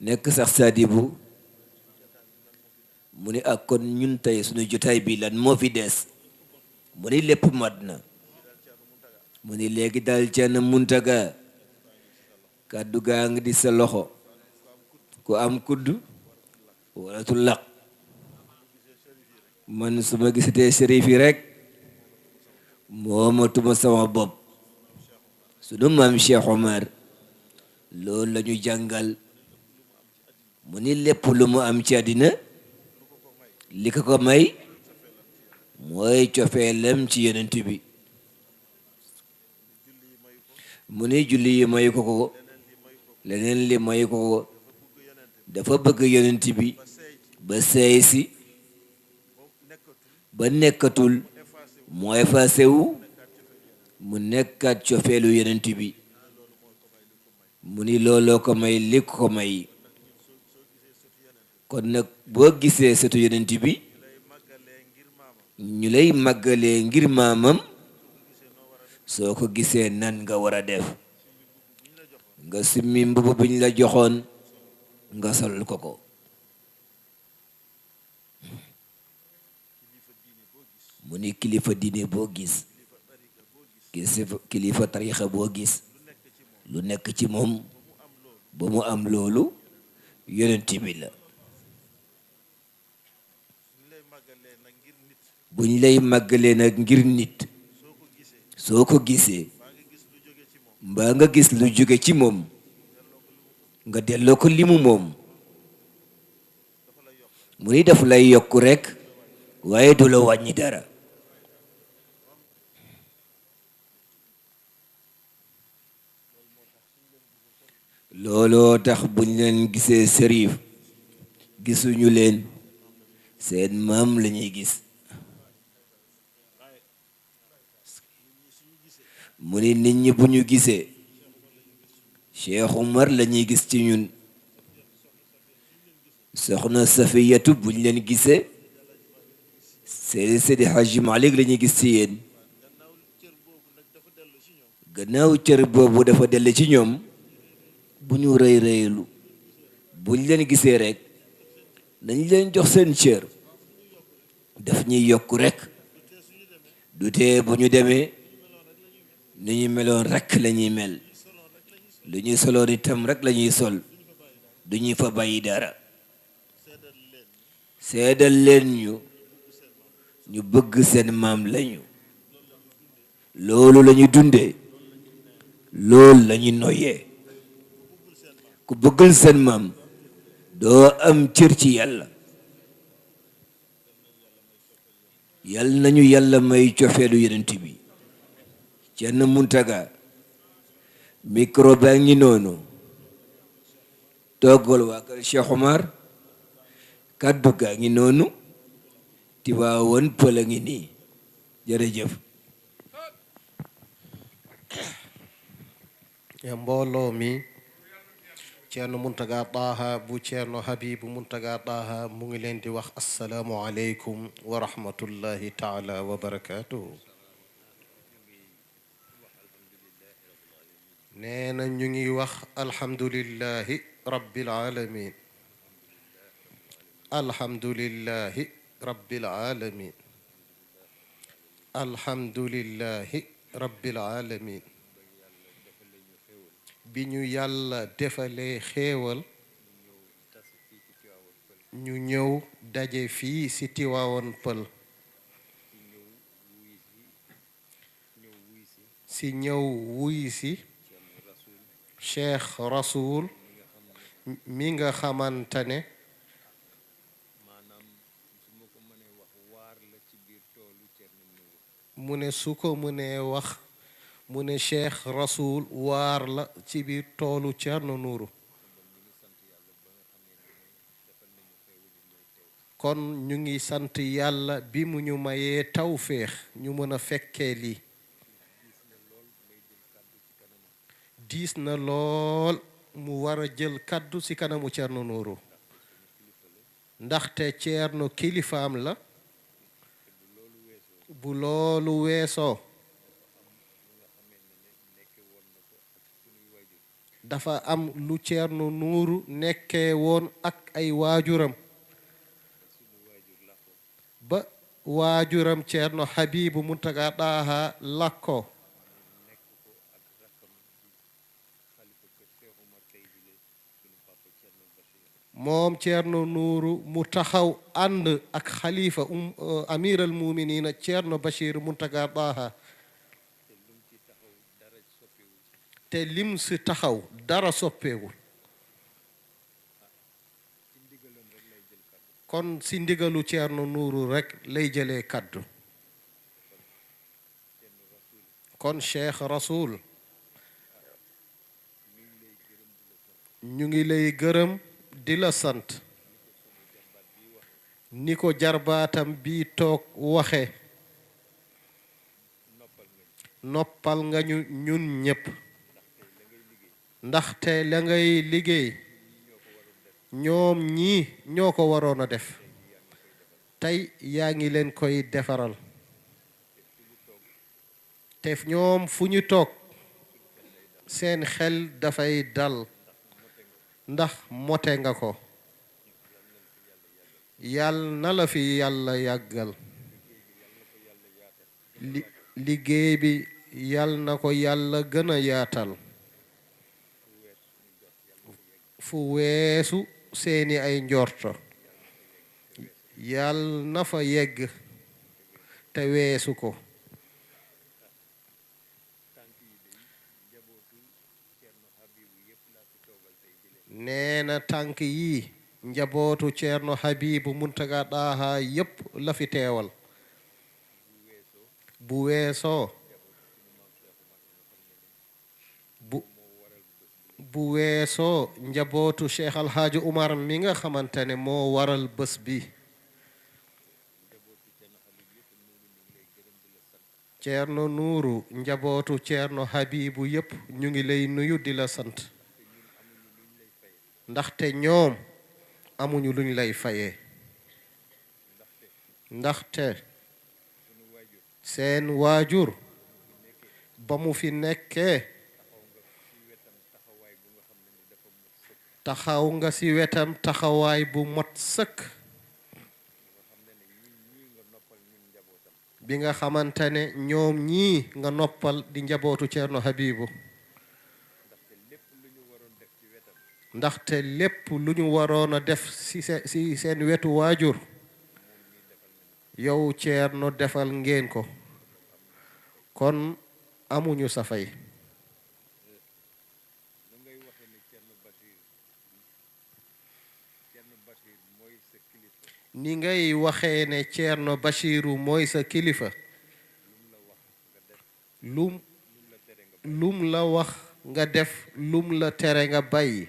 nekk sax Sadibou mu ni ak kon ñun tey suñu jotaay bi lan moo fi des mu ni lépp mat na mu ni léegi daal Ceerno Muntaga kàddu gaa ngi di sa loxo ku am kudd waratul laq man su ma gisatee sërif yi rek moomatuma sama bopp sunu maam Cheikh Omar loolu la ñu jàngal mu ni lépp lu mu am ci àddina li ko ko may mooy cofeelam ci yonent bi mu ni julli yi mayu ko ko leneen li mayu ko ko dafa bëgg yonent bi ba seey si ba nekkatul mu effacé wu mu nekkaat cofeelu yonent bi mu ni looloo ko may li ko may kon nag boo gisee sëtu yonent bi ñu lay màggalee ngir maamam soo ko gisee nan nga war a def nga simmi mbubb biñ la joxoon nga solal ko ko mu ni kilifa diine boo gis kilifa tarixa boo gis lu nekk ci moom ba mu am loolu yonent bi la buñ lay màggalee nag ngir nit soo ko gisee mbaa nga gis lu jóge ci moom nga delloo ko limu moom mu ni daf lay yokk rekk waaye du la wàññi dara looloo tax buñ leen gisee sërif gisuñu leen seen maam lañuy gis mu ni nit ñi bu ñu gisee Cheikh Umar lañuy gis ci ñun soxna Safiyatu buñ leen gisee Seydi Hadji Malick lañuy gis ci yéen gannaaw cër boobu dafa dell ci ñoom bu ñu rëy rëylu buñ leen gisee rek nañ leen jox seen cër daf ñuy yokk rek du tee bu ñu demee ni ñu meloon rek lañuy mel lu ñuy soloon itam rek lañuy sol du ñuy fa bàyyi dara seedal leen ñu bëgg seen maam lañu loolu lañu dundee loolu lañu noyyee ku bëggul seen maam doo am cër ci yàlla yal nañu yàlla may cofeelu yonent bi Ceerno Muntaga micro baa ngi noonu toggal waa kër Cheikh Omar kàddu gaa ngi noonu Tiwaawoon pël a ngi nii jërëjëf mbooloo mi Ceerno Muntaga Taaha bu Ceerno Habibu Muntaga Taaha mu ngi leen di wax assalaamu aleykum wa rahmatullahi taala wa barakaatuhu nee na ñu ngi wax alhamdulillahi rabbil alamin alhamdulillahi rabbil alamin alhamdulillahi rabbil alamin bi ñu yàlla defalee xéewal ñu ñëw daje fii ci Tiwaawoon Pël ci ñëw wuy si Cheikh Rasoul mi nga xamantane mu ne su ko mënee wax mu ne Cheikh Rasoul waar la ci biir toolu Ceerno Nuuru kon ñu ngi sant yàlla bi mu ñu mayee tawféex ñu mën a fekkee lii diis na lool mu war a jël kàddu ci kanamu Ceerno Nuuru ndaxte Ceerno kilifaam la bu loolu weesoo dafa am lu Ceerno Nuuru nekkee woon ak ay waajuram ba waajuram Ceerno Habibu Muntaga Taaha lakko moom Ceerno Nuuru mu taxaw ànd ak xalifa amiral muminina Ceerno Bachir Muntaga Daha te lim si taxaw dara soppeewul kon si ndigalu Ceerno Nuuru rekk lay jëlee kaddu kon Cheikh Rasoul ñu ngi lay gërëm di la sant ni ko jarbaatam bi toog waxe noppal nga ñu ñun ñépp ndaxte la ngay liggéey ñoom ñii ñoo ko waroon a def tey yaa ngi leen koy defaral te ñoom fu ñu toog seen xel dafay dal ndax mote nga ko yàlla na la fi yàlla yàggal liggéey bi yàlla na ko yàlla gën a yaatal fu weesu seeni ay njorto yàlla na fa yegg te weesu ko nee na tànk yi njabootu Ceerno Habibu Muntaga Daha yépp la fi teewal bu weesoo bu weesoo njabootu Cheikh Alhaaji Umar mi nga xamante ne moo waral bés bi Ceerno Nuuru njabootu Ceerno Habibu yépp ñu ngi lay nuyu di la sant ndaxte ñoom amuñu luñ lay fayee ndaxte seen waajur ba mu fi nekkee taxaw nga ci wetam taxawaay bu mot sëkk bi nga xamante ne ñoom ñii nga noppal di njabootu Ceerno Habibu ndaxte lépp lu ñu waroon a def ci seen wetu waajur yow Ceerno defal ngeen ko kon amuñu sa fay ni ngay waxee ne Ceerno Bachiru mooy sa kilifa lum la wax nga def lum la tere nga bàyyi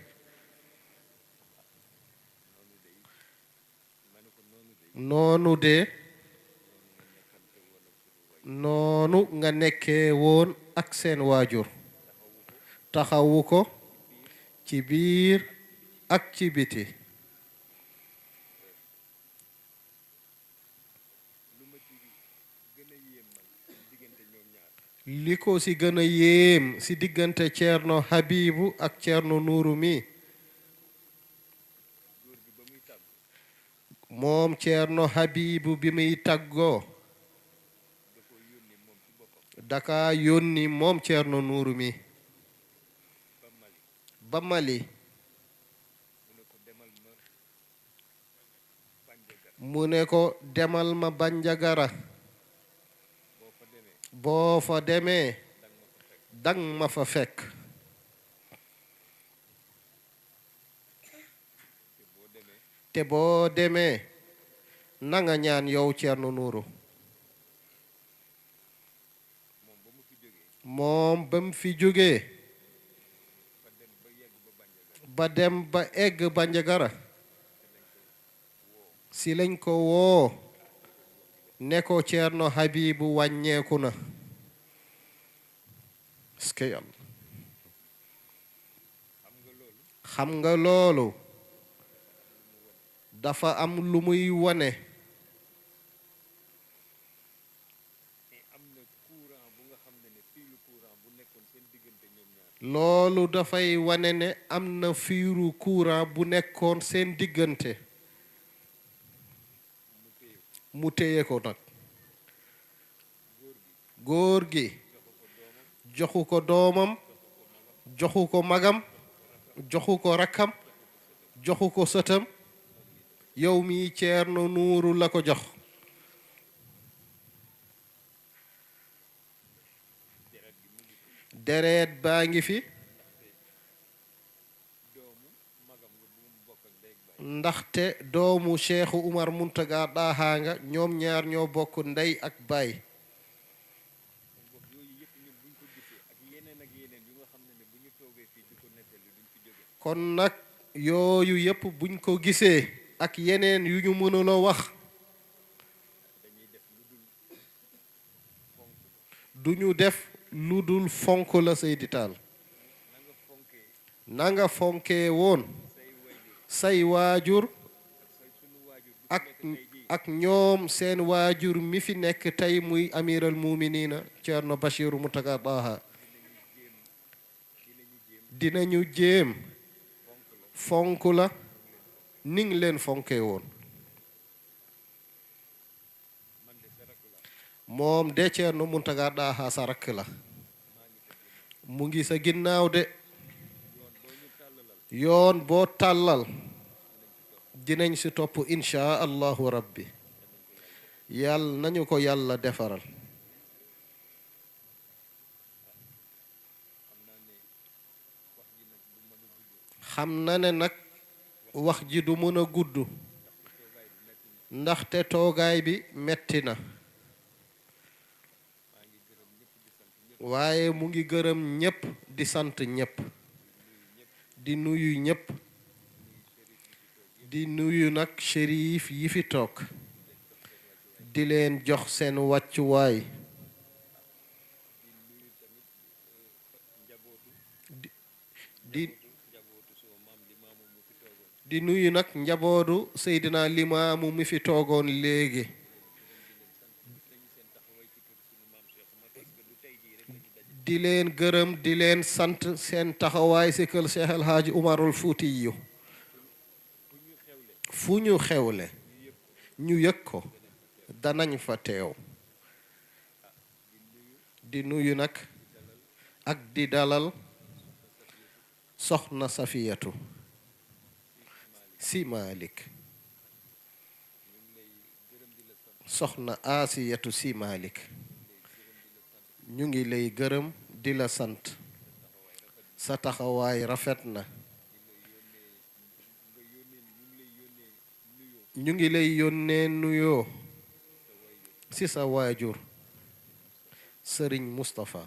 noonu nga nekkee woon ak seen waajur taxawu ko ci biir ak ci biti li ko ci gën a yéem ci diggante Ceerno Habibu ak Ceerno Nuuru mi moom Ceerno Habibu bi muy tàggoo daka yónni moom Ceerno Nuuru mi ba Mali mu ne ko demal ma Banjagara boo fa demee dang ma fa fekk te boo demee nanga ñaan yow Ceerno Nuuru moom ba mu fi jógee ba dem ba egg Banjagara si lañ ko woo ne ko Ceerno Habibu wàññeeku na eskey Yàlla xam nga loolu dafa am lu muy wane loolu dafay wane ne am na fiiru courant bu nekkoon seen diggante mu téye ko nag góor gi joxu ko doomam joxu ko magam joxu ko rakkam joxu ko sëtam yow mi Ceerno Nuuru la ko jox deret baa ngi fi ndaxte doomu Cheikhu Umar Muntaga Daha nga ñoom ñaar ñoo bokk ndey ak baay kon nag yooyu yépp buñ ko gisee ak yeneen yu ñu mënula wax duñu def lu dul fonk la Seydi Tall na nga fonkee woon say waajur ak ñoom seen waajur mi fi nekk tey muy amiral muminina Ceerno Bachiru Muntaga Daha dinañu jéem fonk la ning leen fonkee woon moom de Ceerno Muntaga Daha sa rakk la mu ngi sa ginnaaw de yoon boo tàllal dinañ si topp inshaa allahu rabbi yàlla nañu ko yàlla defaral xam na ne nag wax ji du mën a gudd ndaxte toogaay bi metti na waaye mu ngi gërëm ñépp di sant ñépp di nuyu ñépp di nuyu nag shérif yi fi toog di leen jox seen wàccuwaay di nuyu nag njabootu Seydina Limaamu mi fi toogoon léegi di leen gërëm di leen sant seen taxawaay si kër Cheikh El Hadji Umarul Fuutiyu fu ñu xewle ñu yëg ko danañ fa teew di nuyu nag ak di dalal soxna Safiyatu Si Malik soxna Asiyatu Si Malik ñu ngi lay gërëm di la sant sa taxawaay rafet na ñu ngi lay yónnee nuyoo ci sa waajur Sëriñ Mustapha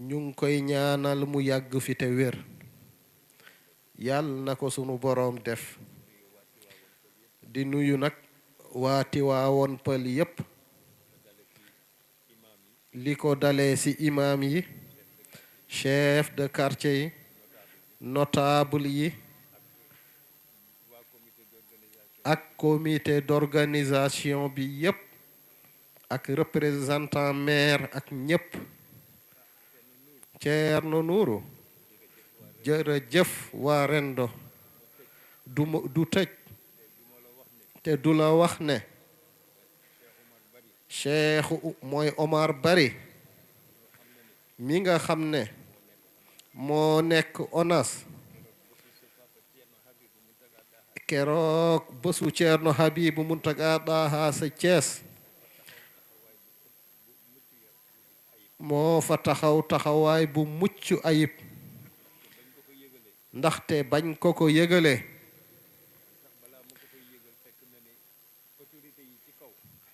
ñu ngi koy ñaanal mu yàgg fi te wér yàlla na ko sunu boroom def di nuyu nag waa Tiwaawoon Pël yépp li ko dalee ci imaam yi chef de quartier yi notable yi ak comité d'organisation bi yépp ak représentant maire ak ñépp Ceerno Nuuru jërëjëf waa Rendo du tëj te du la wax ne Cheikh mooy Omar Bari mi nga xam ne moo nekk ONAS keroog bésu Ceerno Habibu Muntaga Daha sa Cees moo fa taxaw taxawaay bu mucc ayib ndaxte bañ ko ko yëgale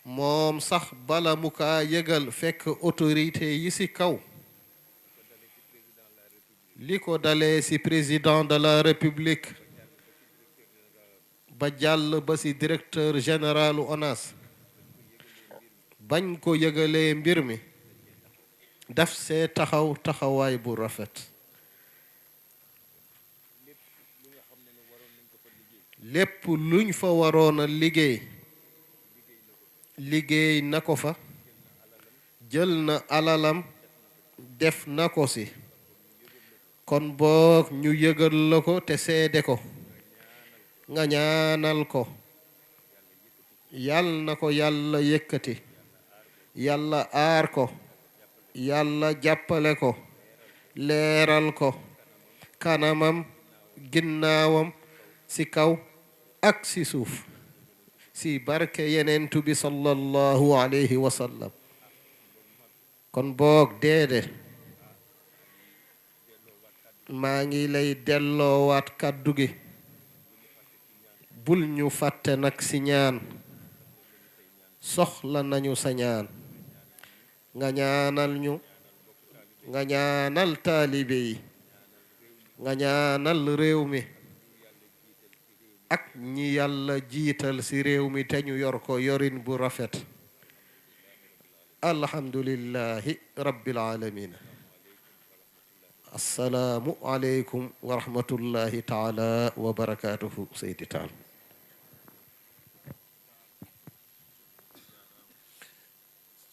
moom sax bala mu kaa yëgal fekk autorité yi ci kaw li ko dalee ci président de la république ba jàll ba ci directeur général ONAS bañ ko yëgalee mbir mi daf see taxaw taxawaay bu rafet lépp luñ fa waroon a liggéey na ko fa jël na alalam def na ko ci kon boog ñu yëgal la ko te seede ko nga ñaanal ko yal na ko yàlla yëkkati yàlla aar ko yàlla jàppale ko leeral ko kanamam ginnaawam si kaw ak si suuf si barke yenentu bi sallallahu alayhi wa sallam kon boog deede maa ngi lay delloowaat kàddu gi bul ñu fàtte nag si ñaan soxla nañu sa ñaan nga ñaanal ñu nga ñaanal taalibe yi nga ñaanal réew mi ak ñi yàlla jiital ci réew mi te ñu yor ko yorin bu rafet alhamdulillahi rabbil alamin assalaamu aleykum wa rahmatullahi taala wa barakatuhu Seydi Taal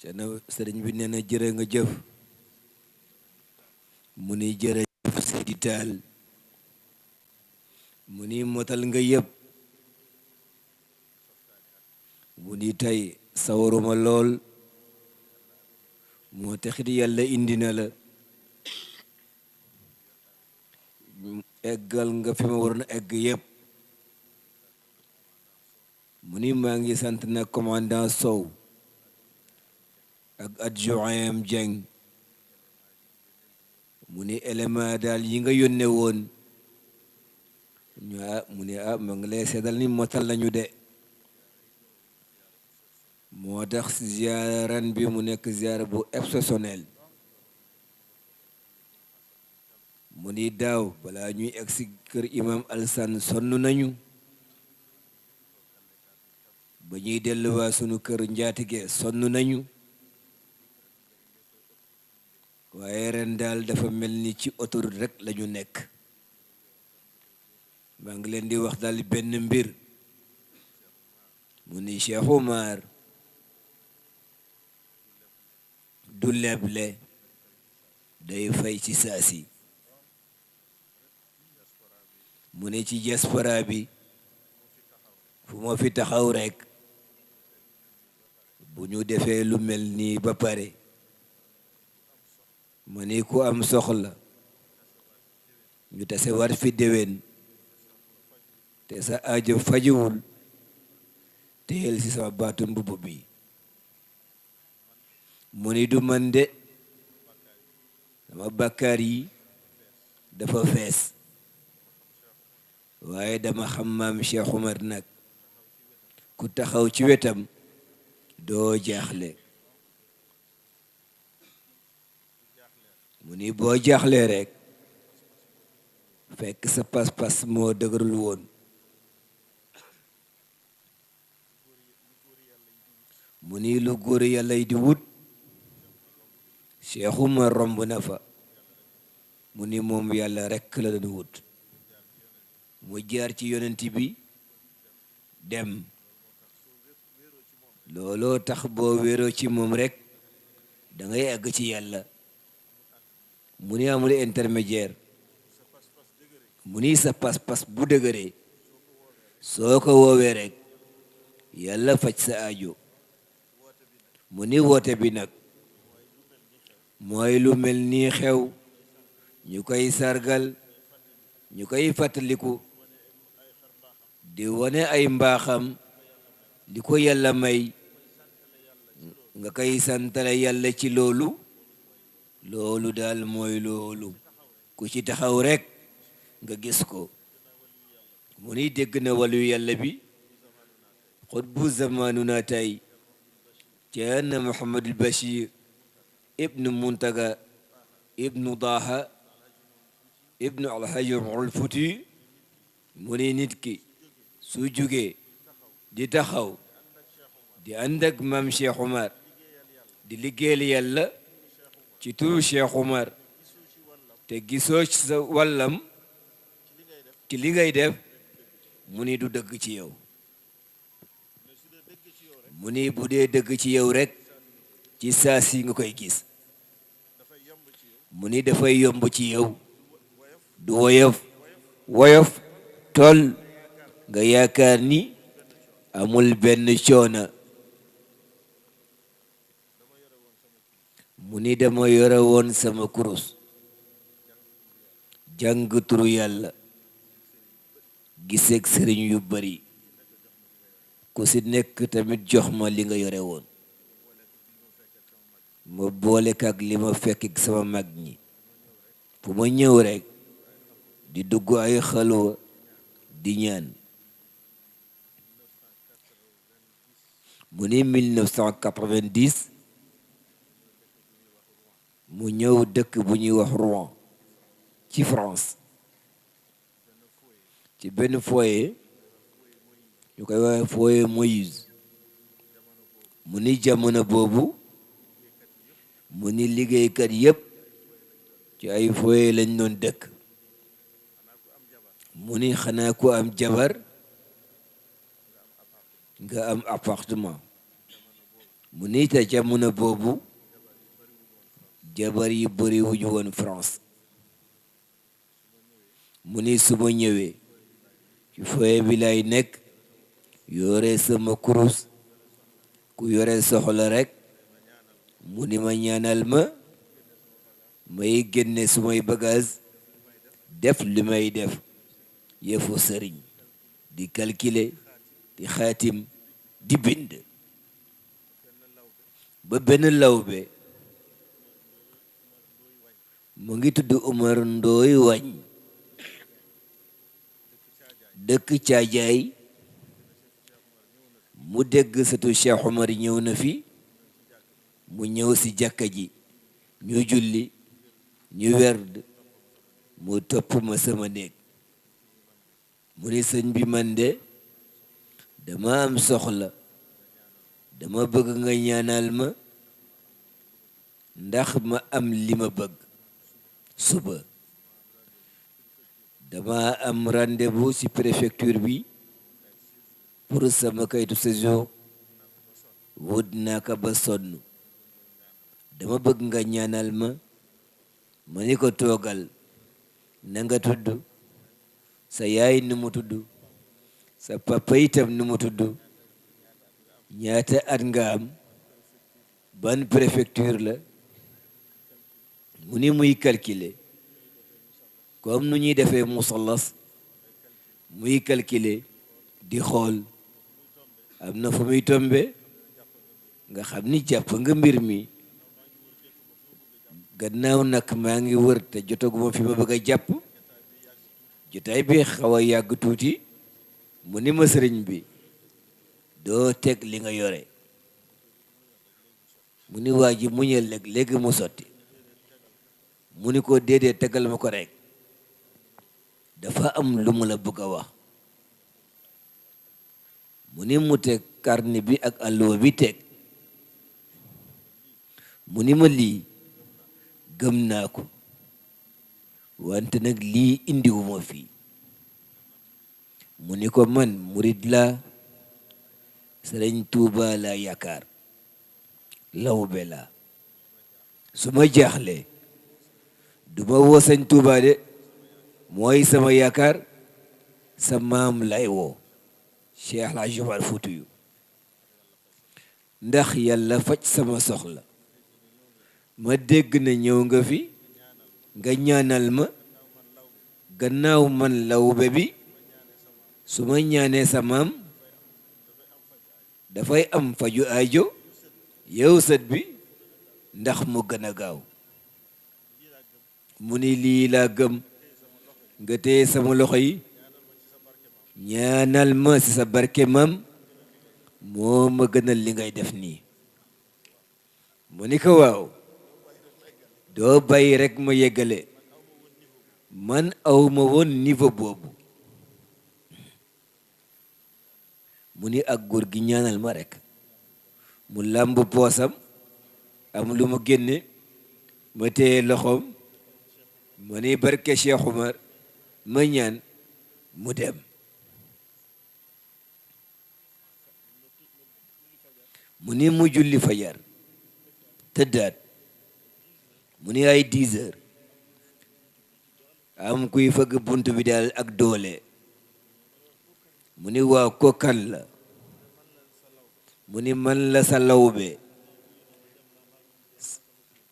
cana sëriñ bi nee na jërë nga jëf mu ni jërëjëf Seydi Taal mu ni motal nga yëpp mu ni tey sawaruma lool moo taxit yàlla indi na la eggal nga fi ma waroon egg yëpp mu ni maa ngi sant na commandant Sow ak adjoint Dieng mu ni élément daal yi nga yónnee woon ñu mu ni ma ngi lay seedal ni motal nañu de moo tax ziaran bi mu nekk ziar bu exceptionnel mu ni daaw balaa ñuy egg si kër imam Alsan sonn nañu ba ñuy delluwaa sunu kër njaatige sonn nañu waaye ren daal dafa mel ni ci autoroute rek lañu nekk maa ngi leen di wax daal benn mbir mu ni Cheikh Oumar du leble day fay ci saasi mu ne ci diaspora bi fu ma fi taxaw rek bu ñu defee lu mel nii ba pare ma ni ku am soxla ñu tase war fi déwén te sa aajo fajuwul téyel ci sama baatu mbubb bi mu ni du man de sama bàkkaar yi dafa fees waaye dama xam maam Cheikh Oumar nag ku taxaw ci wetam doo jaaxle mu ni boo jaaxlee rek fekk sa pas-pas moo dëgërul woon mu ni lu góor yàlla yi di wut Cheikh Oumar romb na fa mu ni moom yàlla rekk la doon wut mu jaar ci yonent bi dem looloo tax boo wéeroo ci moom rek da ngay àgg ci yàlla mu ni amul intermédiaire mu ni sa pas-pas bu dëgëree soo ko woowee rek yàlla faj sa aajo mu ni woote bi nag mooy lu mel nii xew ñu koy sargal ñu koy fàttaliku di wane ay mbaaxam li ko yàlla may nga koy santale yàlla ci loolu loolu daal mooy loolu ku ci taxaw rekk nga gis ko mu ni dégg na wàllu yàlla bi xutbu zamaanu na tey Ceerno Muhammadul Bachir ibnu Muntaga ibnu Daha ibnu Alhaji Umarul Fuuti mu ni nit ki su jugee di taxaw di ànd ak maam Cheikh Oumar di liggéeyal yàlla ci turu Cheikh Oumar te gisoo ci sa wàllam ci li ngay def mu ni du dëgg ci yow mu ni bu dee dëgg ci yow rekk ci saa si nga koy gis mu ni dafay yomb ci yow du woyof tool nga yaakaar ni amul benn coona mu ni dama yore woon sama kurus jàng turu yàlla giseeg sëriñ yu bari ku si nekk tamit jox ma li nga yore woon ma boole ak li ma fekk sama mag ñi fu ma ñëw rek di dugg ay xalwa di ñaan mu ni 1990 mu ñëw dëkk bu ñuy wax Rouen ci France ci benn foyer ñu koy wax foyer Moïse mu ni jamono boobu mu ni liggéeykat yépp ci ay foyer lañ doon dëkk mu ni xanaa ku am jabar nga am appartement mu ni te jamono boobu jabar yi bari wuñu woon France mu ni su ma ñëwee ci foyer bi lay nekk yore sama kurus ku yore soxla rek mu ni ma ñaanal ma may génne sumay bagage def li may def yëfu sëriñ di calculer di xaatim di bind ba benn lawbe mu ngi tudd Umar Ndooy Wañ dëkk Caajaay mu dégg sëtu Cheikh Umar ñëw na fi mu ñëw ci jàkka ji ñu julli ñu werd mu topp ma sama néeg mu ni sëñ bi man de dama am soxla dama bëgg nga ñaanal ma ndax ma am li ma bëgg suba dama am rendez-vous ci préfecture bi pour sama kayitu séjour wut naa ko ba sonn dama bëgg nga ñaanal ma ma ni ko toogal na nga tudd sa yaay nu mu tudd sa papa itam nu mu tudd ñaata at nga am ban préfecture la mu ni muy calculer comme nu ñuy defee musallas muy calculer di xool am na fu muy tombe nga xam ni jàpp nga mbir mi gannaaw nag maa ngi wër te jotaguma fi ma bëgg a jàpp jotaay bi xaw a yàgg tuuti mu ni ma sëriñ bi doo teg li nga yore mu ni waa ji muñal rek léegi mu sotti mu ni ko déedéet tegal ma ko rek dafa am lu mu la bëgg a wax mu ni mu teg carnet bi ak alluwa bi teg mu ni ma lii gëm naa ko wante nag lii indiwuma fii mu ni ko man murid laa Sëriñ Tuuba laa yaakaar lawbe laa su ma jaaxlee du ma woo Sëriñ Tuuba de mooy sama yaakaar sa maam lay woo Cheikh El Hadji Omar Foutiyou ndax yàlla faj sama soxla ma dégg na ñëw nga fi nga ñaanal ma gannaaw man lawbe bi su ma ñaanee sa maam dafay am faju aajo yow sët bi ndax mu gën a gaaw mu ni lii laa gëm nga téye sama loxo yi ñaanal ma ci sa barke maam moo ma gënal li ngay def nii mu ni ko waaw doo bàyyi rekk ma yeggale man awma woon niveau boobu mu ni ak góor gi ñaanal ma rekk mu làmb poosam am lu mu génne ma téye loxoom ma ni barke Cheikh Umar ma ñaan mu dem mu ni mu julli fajar tëddaat mu ni ay 10 heures am kuy fëgg bunt bi daal ak doole mu ni waa ko kan la mu ni man la sa lawbe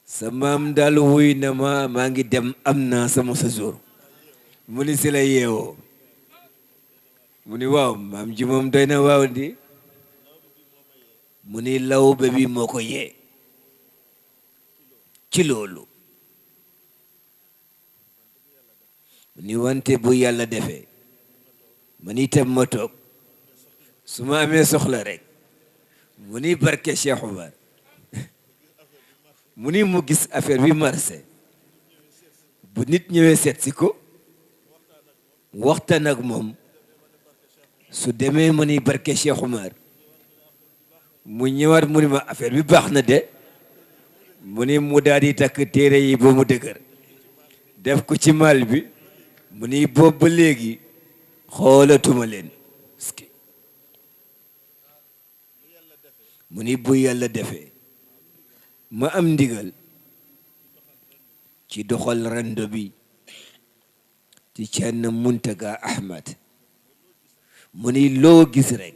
sa maam daal wuy na ma maa ngi dem am naa sama séjour mu ni si la yeewoo mu ni waaw maam ji moom doy na waaw ndi mu ni lawbe bi moo ko yee ci loolu mu ni wante bu yàlla defee man itam ma toog su ma amee soxla rek mu ni barke Cheikh Oumar mu ni mu gis affaire bi marché bu nit ñëwee seet si ko waxtaan ak moom su demee mu ni barke Cheikh Oumar mu ñëwaat mu ni ma affaire bi baax na de mu ni mu daal di takk téere yi ba mu dëgër def ko ci maal bi mu ni boobu ba léegi xoolatuma leen mu ni bu yàlla defee ma am ndigal ci doxal rando bi ci Ceerno Muntaga Ahmad mu ni loo gis rek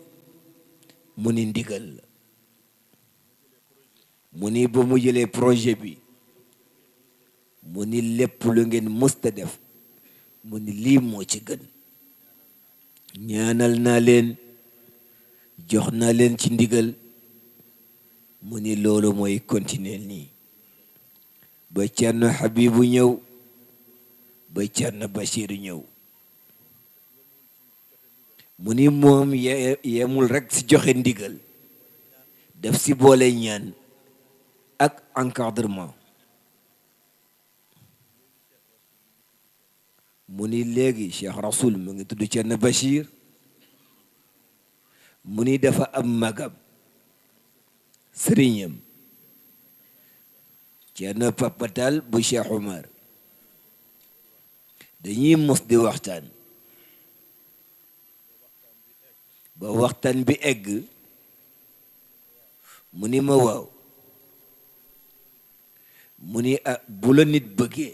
mu ni ndigal la mu ni ba mu jëlee projet bi mu ni lépp lu ngeen musta def mu ni lii moo ci gën ñaanal naa leen jox naa leen ci ndigal mu ni loolu mooy continuer nii ba Ceerno Habibu ñëw ba Ceerno Bachiru ñëw mu ni moom yemul rek ci joxe ndigal def ci boole ñaan ak encadrement mu ni léegi Cheikh Rasoul mu ngi tudd Ceerno Bachir mu ni dafa am magam sëriñam Ceerno Papatal bu Cheikh Oumar dañuy mos di waxtaan ba waxtaan bi egg mu ni ma waaw mu ni bu la nit bëggee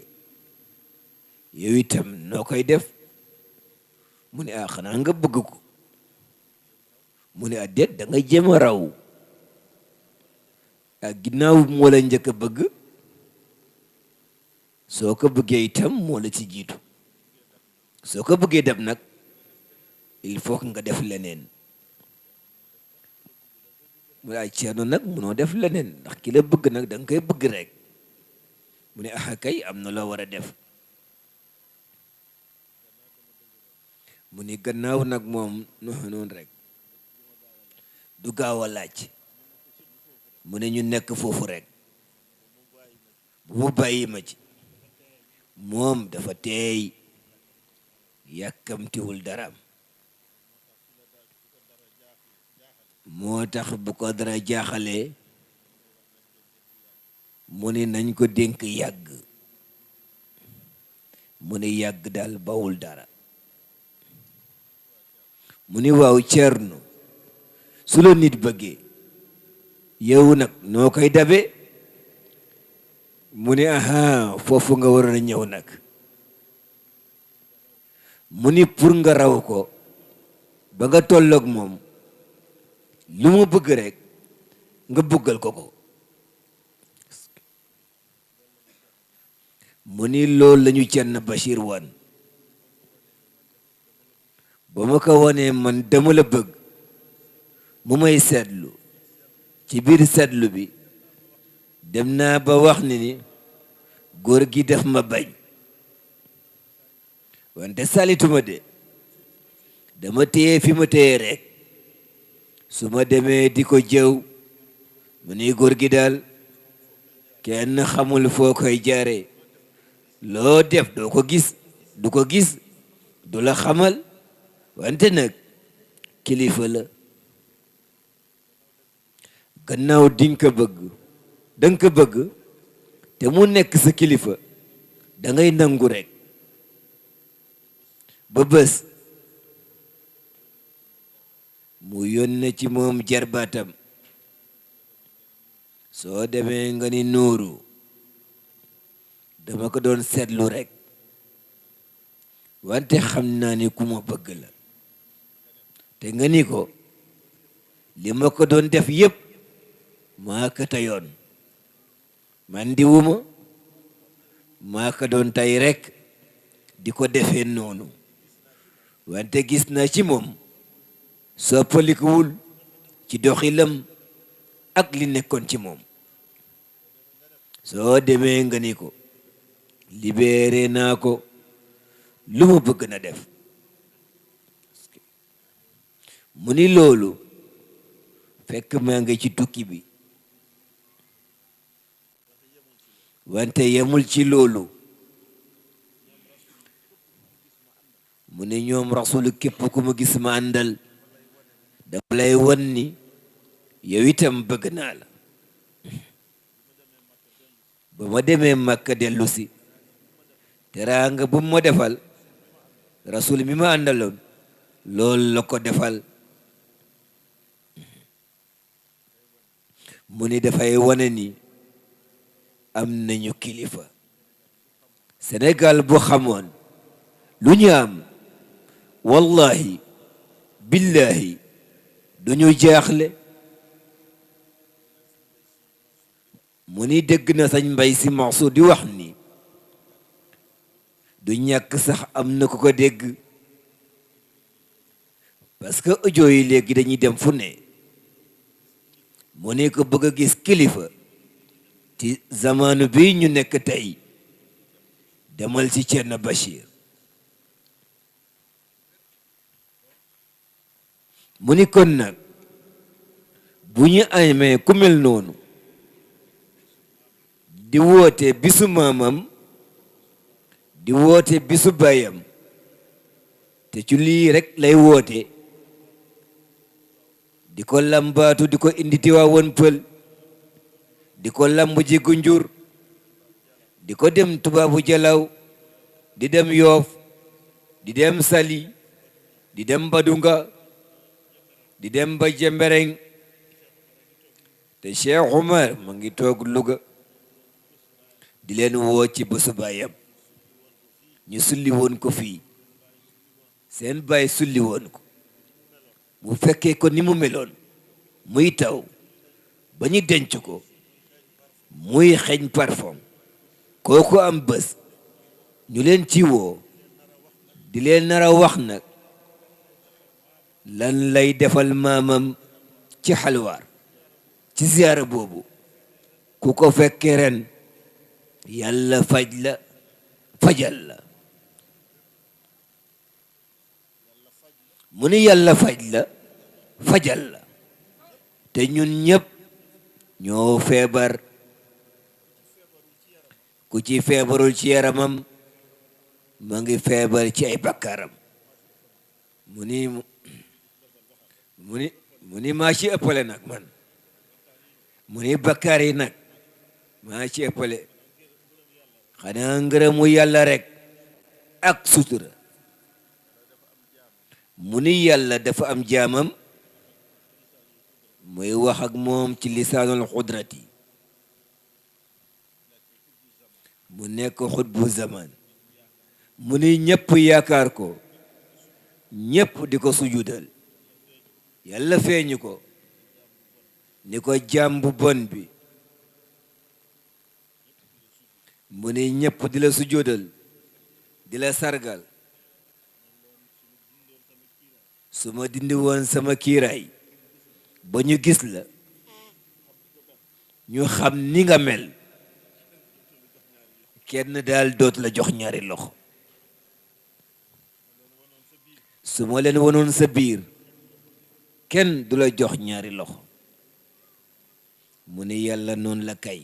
yow itam noo koy def mu ni xanaa nga bëgg ko mu ni déet da nga jéem a raw ginnaaw moo la njëkk a bëgg soo ko bëggee itam moo la ci jiitu soo ko bëggee def nag il faut que nga def leneen mu ne Ceerno nag munoo def leneen ndax ki la bëgg nag da nga koy bëgg rek mu ne kay am na loo war a def mu ni gannaaw nag moom noonu rek du gaaw a laaj mu ne ñu nekk foofu rek bu mu bàyyi ma ci moom dafa teey yàkkamtiwul daraam moo tax bu ko dara jaaxalee mu ni nañ ko dénk yàgg mu ni yàgg daal bawul dara mu ni waaw Ceerno su la nit bëggee yow nag noo koy dabe mu ni foofu nga waroon a ñëw nag mu ni pour nga raw ko ba nga tolloog moom lu mu bëgg rek nga bëggal ko ko mu ni loolu lañu Ceerno Bachir wan ba ma ko wanee man dama la bëgg mu may seetlu ci biir seetlu bi dem naa ba wax ni góor gi def ma bañ wante salituma de dama téye fi ma téye rek su ma demee di ko jëw mu ni góor gi daal kenn xamul foo koy jaare loo def doo ko gis du ko gis du la xamal wante nag kilifa la gannaaw dinga ko bëgg te mu nekk sa kilifa da ngay nangu rek ba bés mu yónne ci moom jarbaatam soo demee nga ni Nuuru dama ko doon seetlu rek wante xam naa ni ku ma bëgg la te nga ni ko li ma ko doon def yépp maa ko tayoon man diwuma maa ko doon tay rek di ko defee noonu wante gis naa ci moom soppalikuwul ci doxilam ak li nekkoon ci moom soo demee nga ni ko libéré naa ko lu mu bëgg na def mu ni loolu fekk maa ngi ci tukki bi wante yemul ci loolu mu ne ñoom rasulu képp ku ma gis ma àndal dafa lay wan ni yow itam bëgg naa la ba ma demee Makka dellu si teraanga bu ma defal rasul mi ma àndaloon loolu la ko defal mu ni dafay wane ni am nañu kilifa Sénégal bu xamoon lu ñu am wallahi billahi duñu jaaxle mu ni dégg na sañ Mbay Si Mansour di wax ni du ñàkk sax am na ku ko dégg parce que audio yi léegi dañuy dem fu ne mu ne ko bëgg a gis kilifa ci zamanu bi ñu nekk tey demal ci Thierno Bachir mu ni kon nag bu ñu amee ku mel noonu di woote bisu maamam di woote bisu baayam te ci lii rek lay woote di ko lambaatu di ko indi Tiwaawan Pël di ko lamb ji Gunjur di ko dem Tubaabu Jalaw di dem Yoof di dem Sali di dem Badunga di dem ba Jembereng te Cheikh Oumar ma ngi toog Louga di leen woo ci bésu baayam ñu sulli woon ko fii seen baay sulli woon ko mu fekkee ko ni mu meloon muy taw ba ñu denc ko muy xeeñ parfum kooku am bés ñu leen ci woo di leen nar a wax nag lan lay defal maamam ci xalwaar ci ziyaara boobu ku ko fekkee ren yàlla faj la fajal la mu ni yàlla faj la fajal la te ñun ñëpp ñoo feebar ku ci feebarul ci yaramam ma ngi feebar ci ay bakkaaram mu ni maa ci ëppale nag man mu ni bakkaar yi nag maa ci ëppale xanaa ngërëmu yàlla rek ak sutura mu ni yàlla dafa am jaamam muy wax ak moom ci lisaanul xudrati mu nekk xutbu zaman mu ni ñëpp yaakaar ko ñëpp di ko sujudal yàlla feeñu ko ni ko jaam bu bon bi mu ni ñëpp di la sujudal di la sargal su ma dindi woon sama kiiraay ba ñu gis la ñu xam ni nga mel kenn daal dootu la jox ñaari loxo su ma leen wanoon sa biir kenn du la jox ñaari loxo mu ni yàlla noonu la kay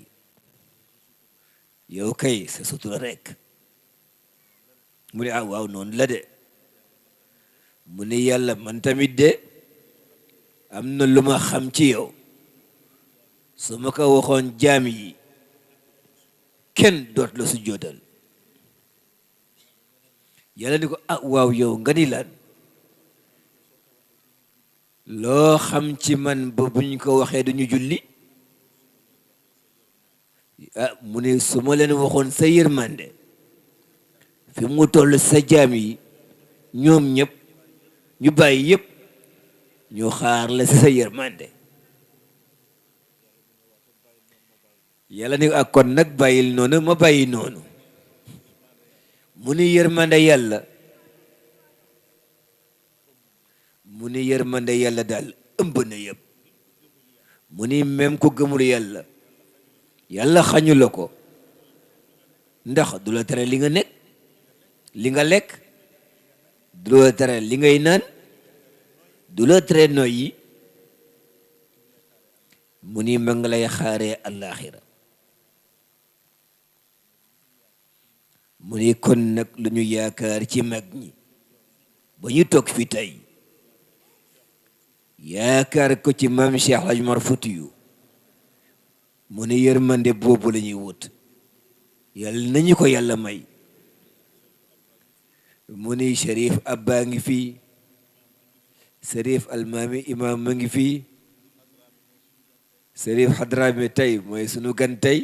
yow kay sa sutura rekk mu ni waaw noonu la de mu ni yàlla man tamit de am na lu ma xam ci yow su ma ko waxoon jaam yi kenn doot la su jootal yàlla ni ko waaw yow nga ni lan loo xam ci man ba buñ ko waxee duñu julli mu ne su ma leen waxoon sa yërmande fi mu toll sa jaam yi ñoom ñëpp ñu bàyyi yëpp ñu xaar la si sa yërmande yàlla ni kon nag bàyyil noonu ma bàyyi noonu mu ni yërmande yàlla mu ni yërmande yàlla daal ëmb na yëpp mu ni même ku gëmul yàlla yàlla xañu la ko ndax du la tere li nga nekk li nga lekk du la tere li ngay naan du la tere noyyi mu ni ma nga lay xaaree àllaaxira mu ni kon nag lu ñu yaakaar ci mag ñi ba ñu toog fi tey yaakaar ko ci maam Cheikh Hadj Omar Foutiyou mu ni yërmande boobu la ñuy wut yàlla nañu ko yàlla may mu ni Cherif Abba ngi fii Cherif Almaami imam ma ngi fii Cherif Hadrami tey mooy sunu gan tey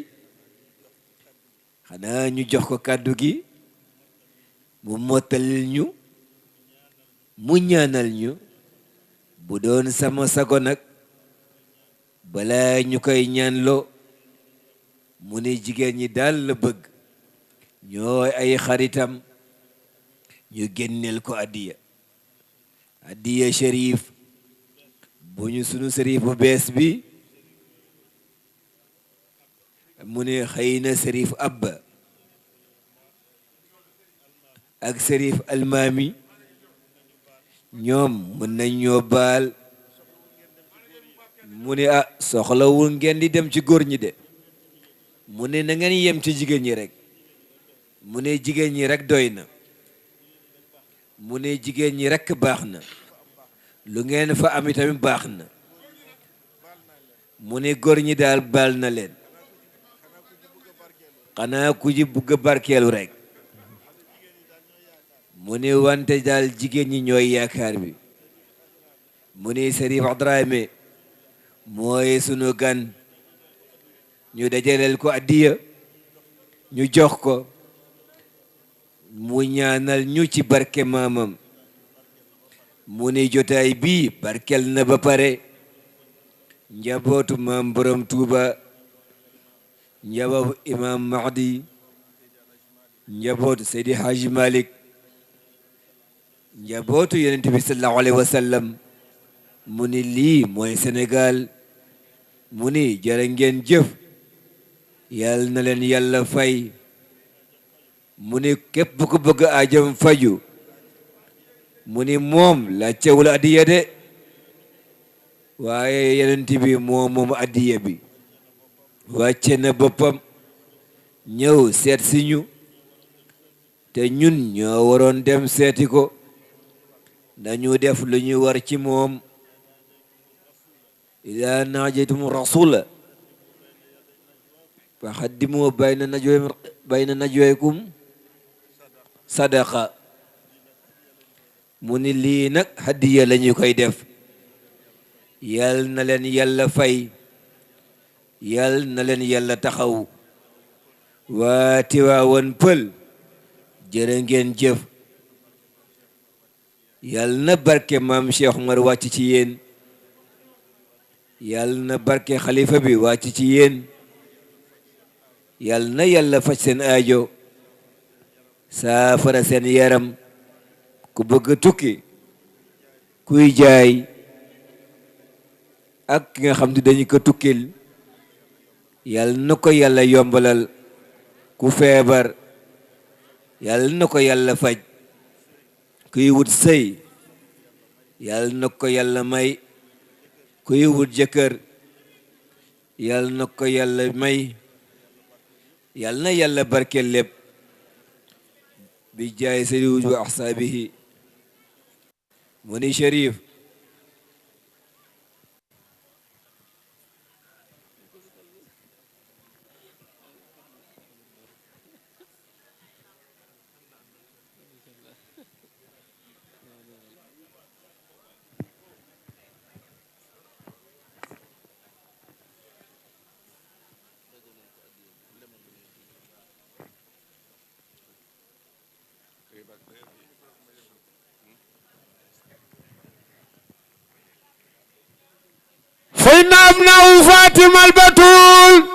xanaa ñu jox ko kàddu gi mu mottalil ñu mu ñaanal ñu bu doon sama sago nag balaa ñu koy ñaanloo mu ni jigéen ñi daal la bëgg ñooy ay xaritam ñu génneel ko addiya Cherif bu ñu sunu Cherif bu bees bi mu ne xëy na Cherif Abba ak Cherif Almaami ñoom mën nañ ñoo baal mu ne soxlawul ngeen di dem ci góor ñi de mu ne na ngeen yem ci jigéen ñi rek mu ne jigéen ñi rek doy na mu ne jigéen ñi rek baax na lu ngeen fa am itamit baax na mu ne góor ñi daal baal na leen xanaa ku ji bugg a barkeelu rek mu ne wante daal jigéen ñi ñooy yaakaar bi mu ne Cherif Hadrami mooy sunu gan ñu dajaleel ko addiya ñu jox ko mu ñaanal ñu ci barke maamam mu ne jotaay bii barkel na ba pare njabootu maam borom Tuuba njabootu imam Mahdi njabootu Seydi Haji Malik njabootu yonent bi sallallahu alayhi wa sallam mu ni lii mooy Sénégal mu ni jërë ngeen jëf yàlla na leen yàlla fay mu ni képp ku bëgg ajam faju mu ni moom laajtewul addiya de waaye yonent bi moom addiya bi wàcce na boppam ñëw seet si ñu te ñun ñoo waroon dem seeti ko dañu def lu ñu war ci moom ida naajaytum rasula fa xaddimu bayna najwaykum sadaqa mu ni lii nag hadiya la ñu koy def yal na leen yàlla fay yal na leen yàlla taxaw waa Tiwaawan Pël jërë ngeen jëf yal na barke maam Cheikh Omar wàcc ci yéen yal na barke xalifa bi wàcc ci yéen yal na yàlla faj seen aajo saafara seen yaram ku bëgg tukki kuy jaay ak ki nga xam ne dañu ko tukkil yal na ko yàlla yombalal ku feebar yal na ko yàlla faj kuy wut sëy yal na ko yàlla may kuy wut jëkkër yal na ko yàlla may yal na yàlla barkeel lépp bi jaay seydi wa ahsaabihi mu ni Cherif فإن أبناء فاطمة البتول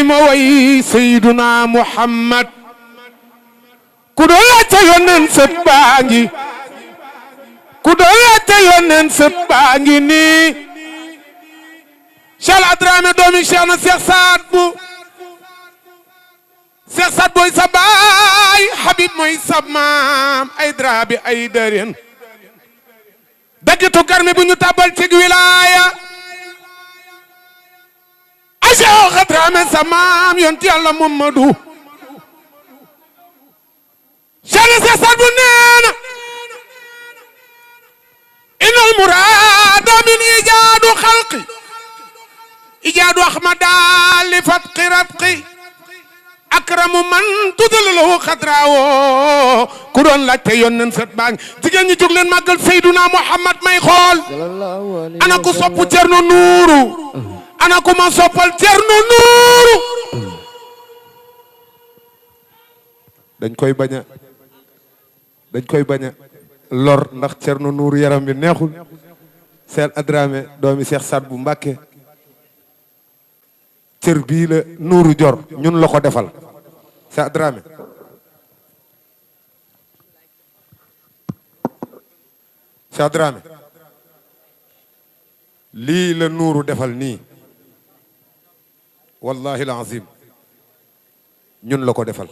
ma way Seyduna Muhammad ku doon laajte yónneen sët baa ngi ku doon laajte yónneen sët baa ngi nii Cheikh Adramé doomi Cheikh na Cheikh Saad bu Cheikh Saad booy sa baay Habib mooy sa maam ay dra bi ay dërën dagitu garmi bu ñu tabal ci wilaaya a Cheikh Adramé sa maam yonti Yàlla Muhammadu Cheikh na Cheikh Saad bu neena inal muraada min ijaadu xalqi ijaadu ahmada li fatqi ratqi akramu man tudalalahu xadrawo ku doon laajte yónneen sët baa ngi jigéen ñi jóg leen màggal Seyduna Muhammad may xool ana ku sopp Cerno Nuuru ana ku ma soppal Cerno Nuuru dañ koy bañ a lor ndax Cerno Nuuru yaram bi neexul Cheikh Adramé doomi Cheikh Saad bu Mbàkke cër bii la Nuuru jor ñun la ko defal Cheikh Adramé Cheikh Adramé lii la Nuuru defal nii wallahi alazim ñun la ko defal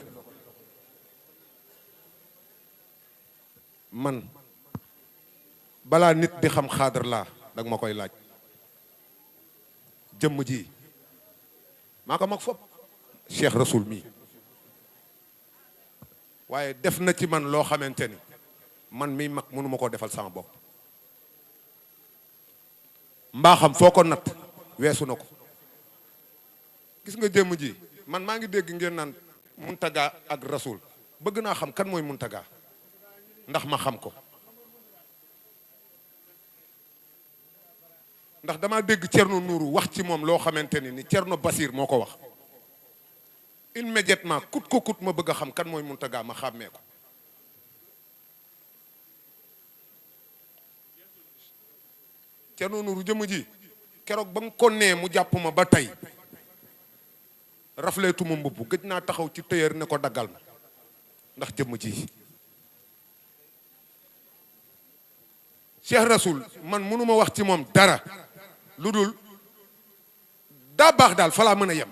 man balaa nit di xam xaadar laa dag ma koy laaj jëmm ji maa ko mag fopp Cheikh Rasoul mii waaye def na ci man loo xamante ni man miy mag mënuma koo defal sama bopp mbaaxam foo ko natt weesu na ko gis nga jëmm ji man maa ngi dégg ngeen naan Muntaga ak Rasoul bëgg naa xam kan mooy Muntaga ndax ma xam ko ndax dama dégg Cerno Nuuru wax ci moom loo xamante ni Cerno Basir moo ko wax immédiatement kut ko kut ma bëgg a xam kan mooy Muntaga ma xàmmee ko Cerno Nuuru jëmm ji keroog ba nga ko nee mu jàpp ma ba tey rafleetuma mbubb gëj naa taxaw ci tëyër ne ko daggal ma ndax jëmm ji Cheikh Rasoul man mënuma wax ci moom dara lu dul daa baax daal falaa mën a yem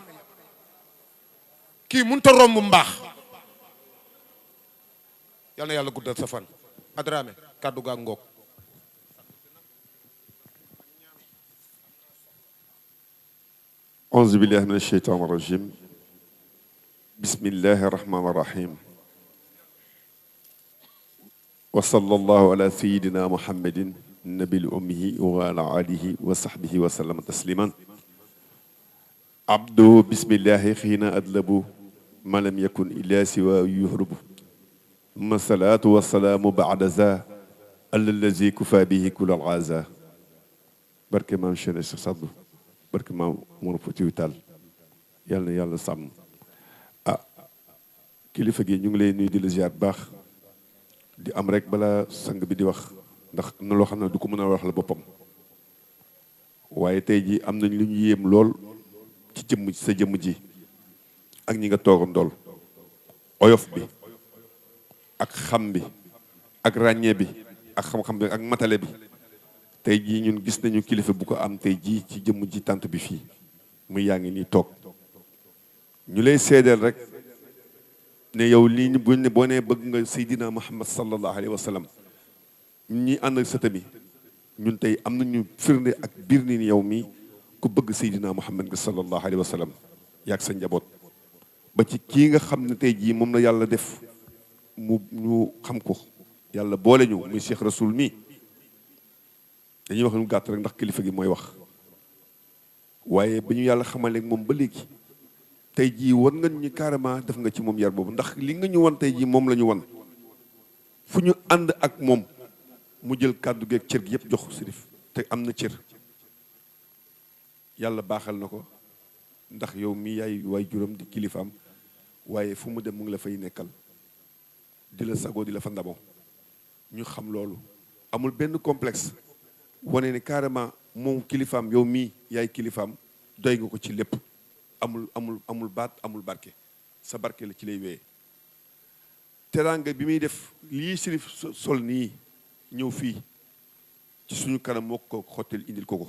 kii mënut a romb mbaax yal na yàlla guddal sa fan Adramé kàddu gaa ngoog auzu billahi min asheytaan irajim bismillahi irrahmani irrahim wa sallallahu ala sayidina muhammadin nabil ummihi wa ala alihi wa sahbihi wa sallama tasliman abdu bismillahi xiina adlabu ma lam yakun illa siwa yuhrubu ma salaatu wa salaamu baada za allazi kufa bihi kul alaza barke maam Cheikh Saddu barke maam Mor Fuutiyu Taal yàlla na yàlla sàmm kilifa gi ñu ngi lay nuyu di la ziar baax di am rek bala sang bi di wax ndax am na loo xam ne du ko mën a wax la boppam waaye tey ji am nañ lu ñu yéem lool ci sa jëmm ji ak ñi nga toogoon dool oyof bi ak xam bi ak ràññee bi ak xam-xam bi ak matale bi tey jii ñun gis nañu kilifa bu ko am tey jii ci jëmm ji tant bi fii muy yaa ngi nii toog ñu lay seedeel rek ne yow lii ñu buñ ne boo nee bëgg nga Seydina Muhammad sallallahu alayhi wa sallam ñi ànd ak sa tamit ñun tey am nañu firnde ak biir ni yow mii ku bëgg Seydina Muhammad nga sallallahu alayhi wa sallam yaag sa njaboot ba ci kii nga xam ne tey jii moom la yàlla def mu ñu xam ko yàlla boole ñu muy Cheikh Rasoul mii dañuy wax ñu gàtt rek ndax kilifa gi mooy wax waaye ba ñu yàlla xamaleeg moom ba léegi tey jii wan nga ñu carrément def nga ci moom yar boobu ndax li nga ñu wan tey jii moom la ñu wan fu ñu ànd ak moom mu jël kàddu geeg cër gi yëpp jox Sërif te am na cër yàlla baaxal na ko ndax yow mii yaay waay juróom di kilifaam waaye fu mu dem mu ngi la fay nekkal di la sagoo di la fa ndamoo ñu xam loolu amul benn complexe wane ne carrément moom kilifaam yow mii yaay kilifaam doy nga ko ci lépp amul baat amul barke sa barke la ci lay wéyee teraanga bi muy def lii Chérif sol nii ñëw fii ci suñu kanam moo ko xottil indil ko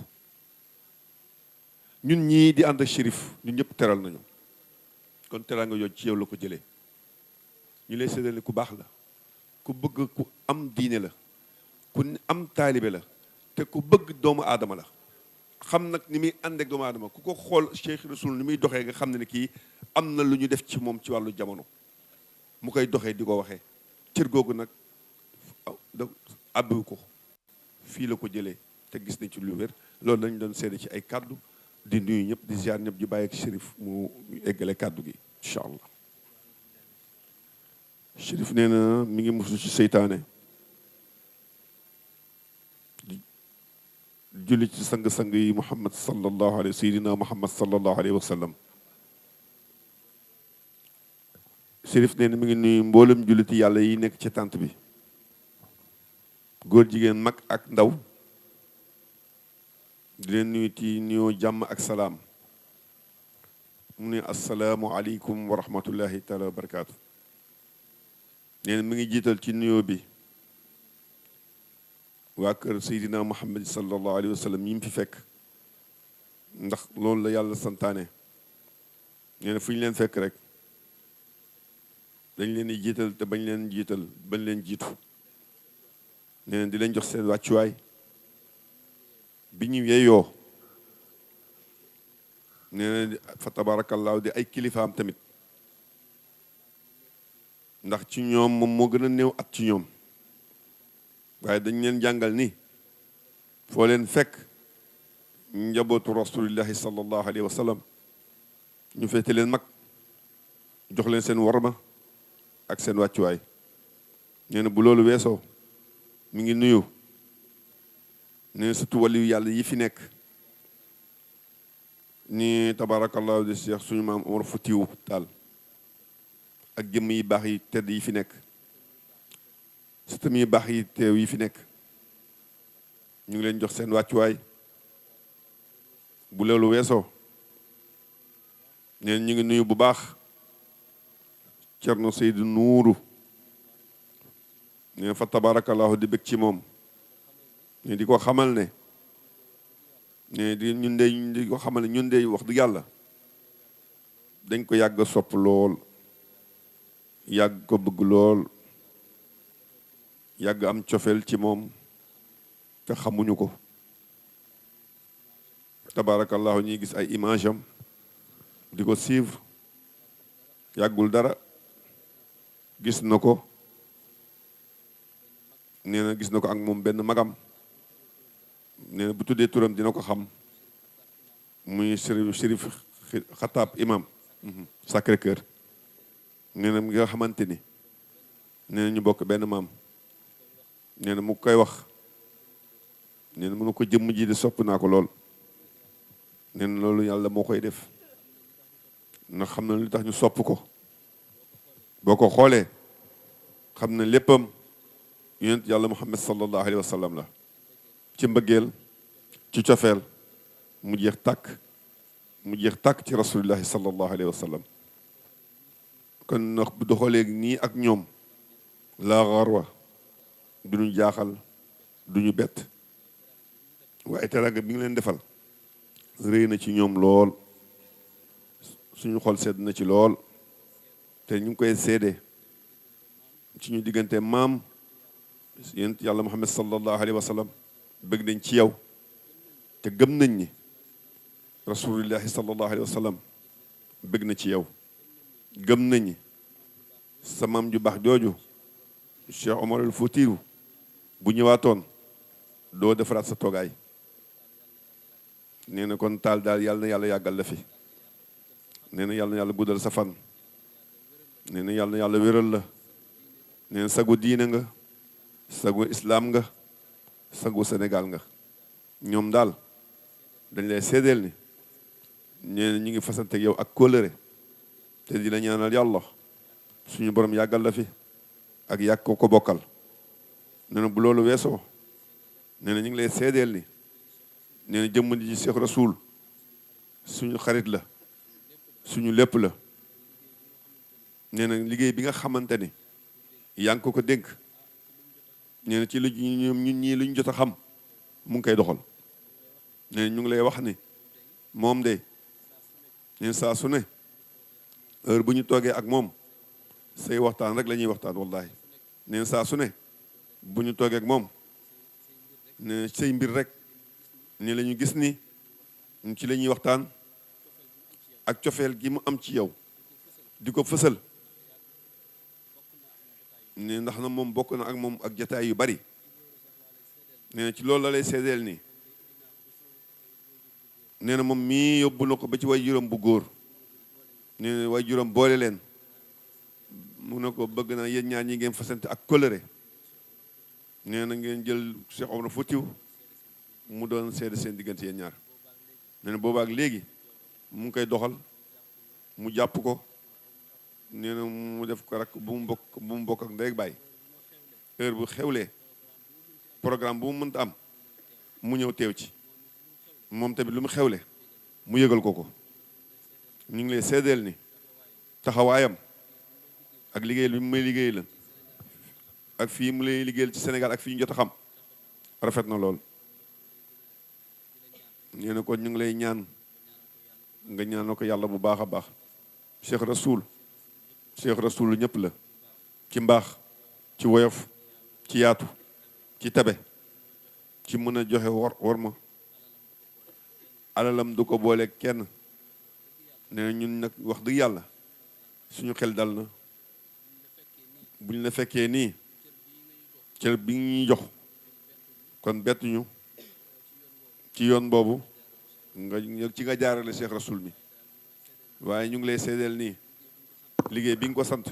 ñun ñii di ànd ak Chérif ñun ñëpp teral nañu kon teraanga yooyu ci yow la ko jëlee ñu lay séddale ku baax la ku bëgg ku am diine la ku am taalibe la te ku bëgg doomu aadama la xam nag ni muy ànd ak doomu aadama ku ko xool Cheikh Rasoul ni muy doxee nga xam ne kii am na lu ñu def ci moom ci wàllu jamono mu koy doxee di ko waxee cër googu nag àbbiwu ko fii la ko jëlee te gis nañ ci lu wér loolu lañ doon seede ci ay kàddu di nuyu ñëpp di ziar ñëpp di bàyyi ak Chérif mu eggale kàddu gi incha allah Chérif nee na mi ngi musu ci seytaane julli ci sang-sang yi Muhammad sallallahu alayhi sayyidina Muhammad sallallahu alayhi wa sallam Chérif nee na mi ngi nuyu mboolem julliti yàlla yi nekk ci tànt bi góor jigéen mag ak ndaw di leen nuyu ci nuyoo jàmm ak salaam mu ne asalaamu aleykum wa rahmatullahi taala wa barakaatu nee na mi ngi jiital ci nuyoo bi waa kër Seydina Muhammad sallallahu alayhi wa sallam yi mu fi fekk ndax loolu la yàlla santaane nee na fu ñu leen fekk rek dañ leen di jiital te bañ leen jiital bañ leen jiitu nee na di leen jox seen wàccuwaay bi ñu yeyoo nee na fa tabaarakallaahu di ay kilifaam tamit ndax ci ñoom moom moo gën a néew at ci ñoom waaye dañ leen jàngal ni foo leen fekk njabootu rasulillahi sallallahu alayhi wa sallam ñu féete leen mag jox leen seen warma ak seen wàccuwaay nee na bu loolu weesoo mi ngi nuyu nee na surtout waliyu yàlla yi fi nekk ni tabarakallahu di Cheikh suñu maam Omar Foutiou Tall ak jëmm yi baax yi tedd yi fi nekk surtout yi baax yi teew yi fi nekk ñu ngi leen jox seen wàccuwaay bu loolu weesoo nee na ñu ngi nuyu bu baax Cerno Seydou Nuuru nee na fa tabarakallahu di bëgg ci moom ne di ko xamal ne ñun di ko xamal ne ñun de wax dëgg yàlla dañ ko yàgg sopp lool yàgg ko bëgg lool yàgg am cofeel ci moom te xamuñu ko tabarakallahu ñuy gis ay image am di ko suivre yàggul dara gis na ko nee na gis na ko ak moom benn magam nee na bu tuddee turam dina ko xam muy Chérif Xataab imam Sacré Cœur nee na mi nga xamante ni nee na ñu bokk benn maam nee na mu koy wax nee na mënu ko jëmm ji de sopp naa ko lool nee na loolu yàlla moo koy def ndax xam na lu tax ñu sopp ko boo ko xoolee xam na léppam yonent yàlla Muhammad sallallahu alayhi wa sallam la ci mbëggeel ci cofeel mu jeex tàkk ci rasulillahi sallallahu alayhi wa sallam kon ndax bu doxalee nii ak ñoom la garwa duñu jaaxal duñu bett waaye teraanga bi nga leen defal rëy na ci ñoom lool suñu xol sedd na ci lool te ñu ngi koy seede ci ñu diggante maam yonent yàlla Muhammad sallallahu alayhi wa sallam bëgg nañ ci yow te gëm nañ ni rasulillahi sallallahu alayhi wa sallam bëgg na ci yow gëm nañ ni sa maam ju baax jooju Cheikh Omar al Foutiou bu ñëwaatoon doo defaraat sa toogaay nee na kon taal daal yàlla na yàlla yàggal la fi nee na yàlla na yàlla guddal sa fan nee na yàlla na yàlla wéral la nee na sagu diine nga sagu islam nga sagu Sénégal nga ñoom daal dañ lay seedeel ni nee na ñu ngi fasante ak yow ak kóllëre te di la ñaanal yàlla suñu borom yàggal la fi ak yàgg ko bokkal nee na bu loolu weesoo nee na ñu ngi lay seedeel ni nee na jëmm ji Cheikh Rasoul suñu xarit la suñu lépp la nee na liggéey bi nga xamante ne yaa ngi ko dénk nee na ci lu ñun ñii lu ñu jot a xam mu ngi koy doxal nee na ñu ngi lay wax ni moom de nee saa su ne heure bu ñu toogee ak moom say waxtaan rek la ñuy waxtaan wallahi nee saa su ne bu ñu toogee ak moom nee say mbir rek ni la ñu gis ni ci la ñuy waxtaan ak cofeel gi mu am ci yow di ko fësal ne ndax na moom bokk na ak moom ak jataay yu bari nee na ci loolu la lay seedeel nii nee na moom mii yóbbu na ko ba ci way juróom bu góor nee na way juróom boole leen mu ne ko bëgg na yéen ñaar ñi ngeen fasante ak kóllëre nee na ngeen jël Cheikh Omar Foutiou mu doon seede seen diggante yéen ñaar nee na boobaak léegi mu ngi koy doxal mu jàpp ko nee na mu def ko rek bu mu bokk ak ndey ak baay heure bu xewlee programme bu mu mënta am mu ñëw teew ci moom tamit lu mu xewle mu yëgal ko ñu ngi lay seedeel ni taxawaayam ak liggéeyal bi mu may liggéey la ak fii mu lay liggéeyal ci Sénégal ak fii ñu jot a xam rafet na lool nee na kon ñu ngi lay ñaan nga ñaanal ko yàlla bu baax a baax Cheikh Rasoul ñëpp la ci mbaax ci woyof ci yaatu ci tabe ci mën a joxe war ma alalam du ko boole kenn nee na ñun nag wax dëgg yàlla suñu xel dal na buñ la fekkee nii cër bi ñuy jox kon bettuñu ci yoon boobu nga jaarale Cheikh Rasoul mi waaye ñu ngi lay seedeel nii liggéey bi nga ko sant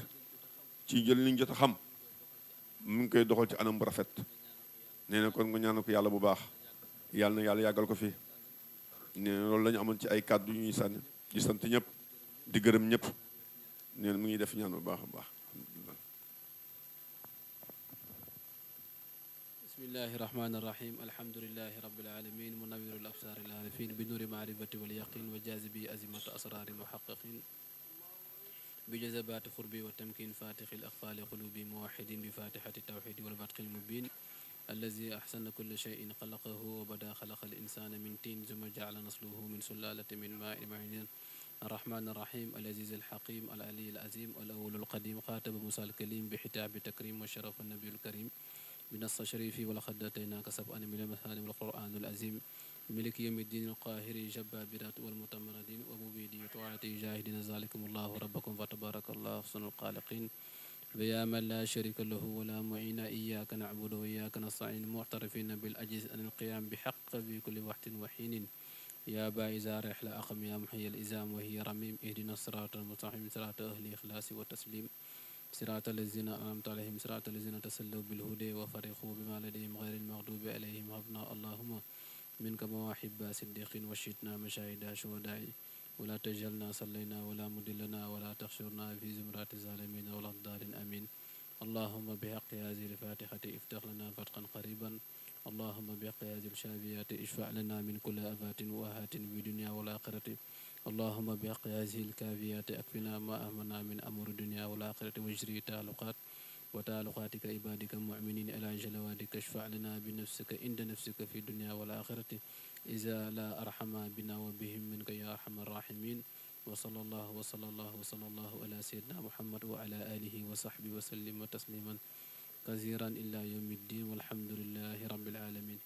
ci jël li ñu jot a xam mu ngi koy doxal ci anam bu rafet nee na kon nga ñaanal ko yàlla bu baax yàlla na yàlla yàggal ko fi nee na loolu la ñu amoon ci ay kàddu yu ñuy sànni di sant ñëpp di gërëm ñëpp nee na mu ngi def ñaan bu baax a baax. bismillahi rahmani rahim alhamdulilahi rabbil alamin munawwirul absari al arifin bi nuri maarifati wal yaqin wa jazibi azimatu asrarin wa haqiqin بجذبات قربي وتمكين فاتح الأقفال قلوبي موحدين بفاتحة التوحيد والبرق المبين الذي أحسن كل شيء خلقه وبدا خلق الإنسان من تين ثم جعل نسله من سلالة من ماء معين الرحمن الرحيم العزيز الحكيم العلي العظيم الأول القديم خاتم موسى الكليم بحتاب تكريم وشرف النبي الكريم بنص شريفي ولقد أتيناك سبعا من المثاني والقرآن العظيم ملك يوم الدين القاهر جبابرات والمتمردين ومبيدي طاعتي جاهدين ذلكم الله ربكم فتبارك الله أحسن الخالقين ويا من لا شريك له ولا معين إياك نعبد وإياك نستعين معترفين بالعجز عن القيام بحق في كل وقت وحين يا باعث رحلة أقم يا محيي الإزام وهي رميم اهدنا الصراط المستقيم صراط أهل الإخلاص والتسليم صراط الذين أنعمت عليهم صراط الذين تسلوا بالهدى وفرحوا بما لديهم غير المغضوب عليهم هبنا اللهم منك مواحب صديق وشتنا مشاهد شهداء ولا تجعلنا صلينا ولا مدلنا ولا تخشرنا في زمرات الظالمين ولا الضالين امين اللهم بحق هذه الفاتحة افتح لنا فتحا قريبا اللهم بحق هذه الشافيات اشفع لنا من كل آفات وآهات في الدنيا والآخرة اللهم بحق هذه الكافيات اكفنا ما أهمنا من أمور الدنيا والآخرة واجري تعلقات وتعلقاتك عبادك المؤمنين إلى جلواتك اشفع لنا بنفسك عند نفسك في الدنيا والآخرة إذا لا أرحم بنا وبهم منك يا أرحم الراحمين وصلى الله على سيدنا محمد وعلى آله وصحبه وسلم تسليما كثيرا إلى يوم الدين والحمد لله رب العالمين.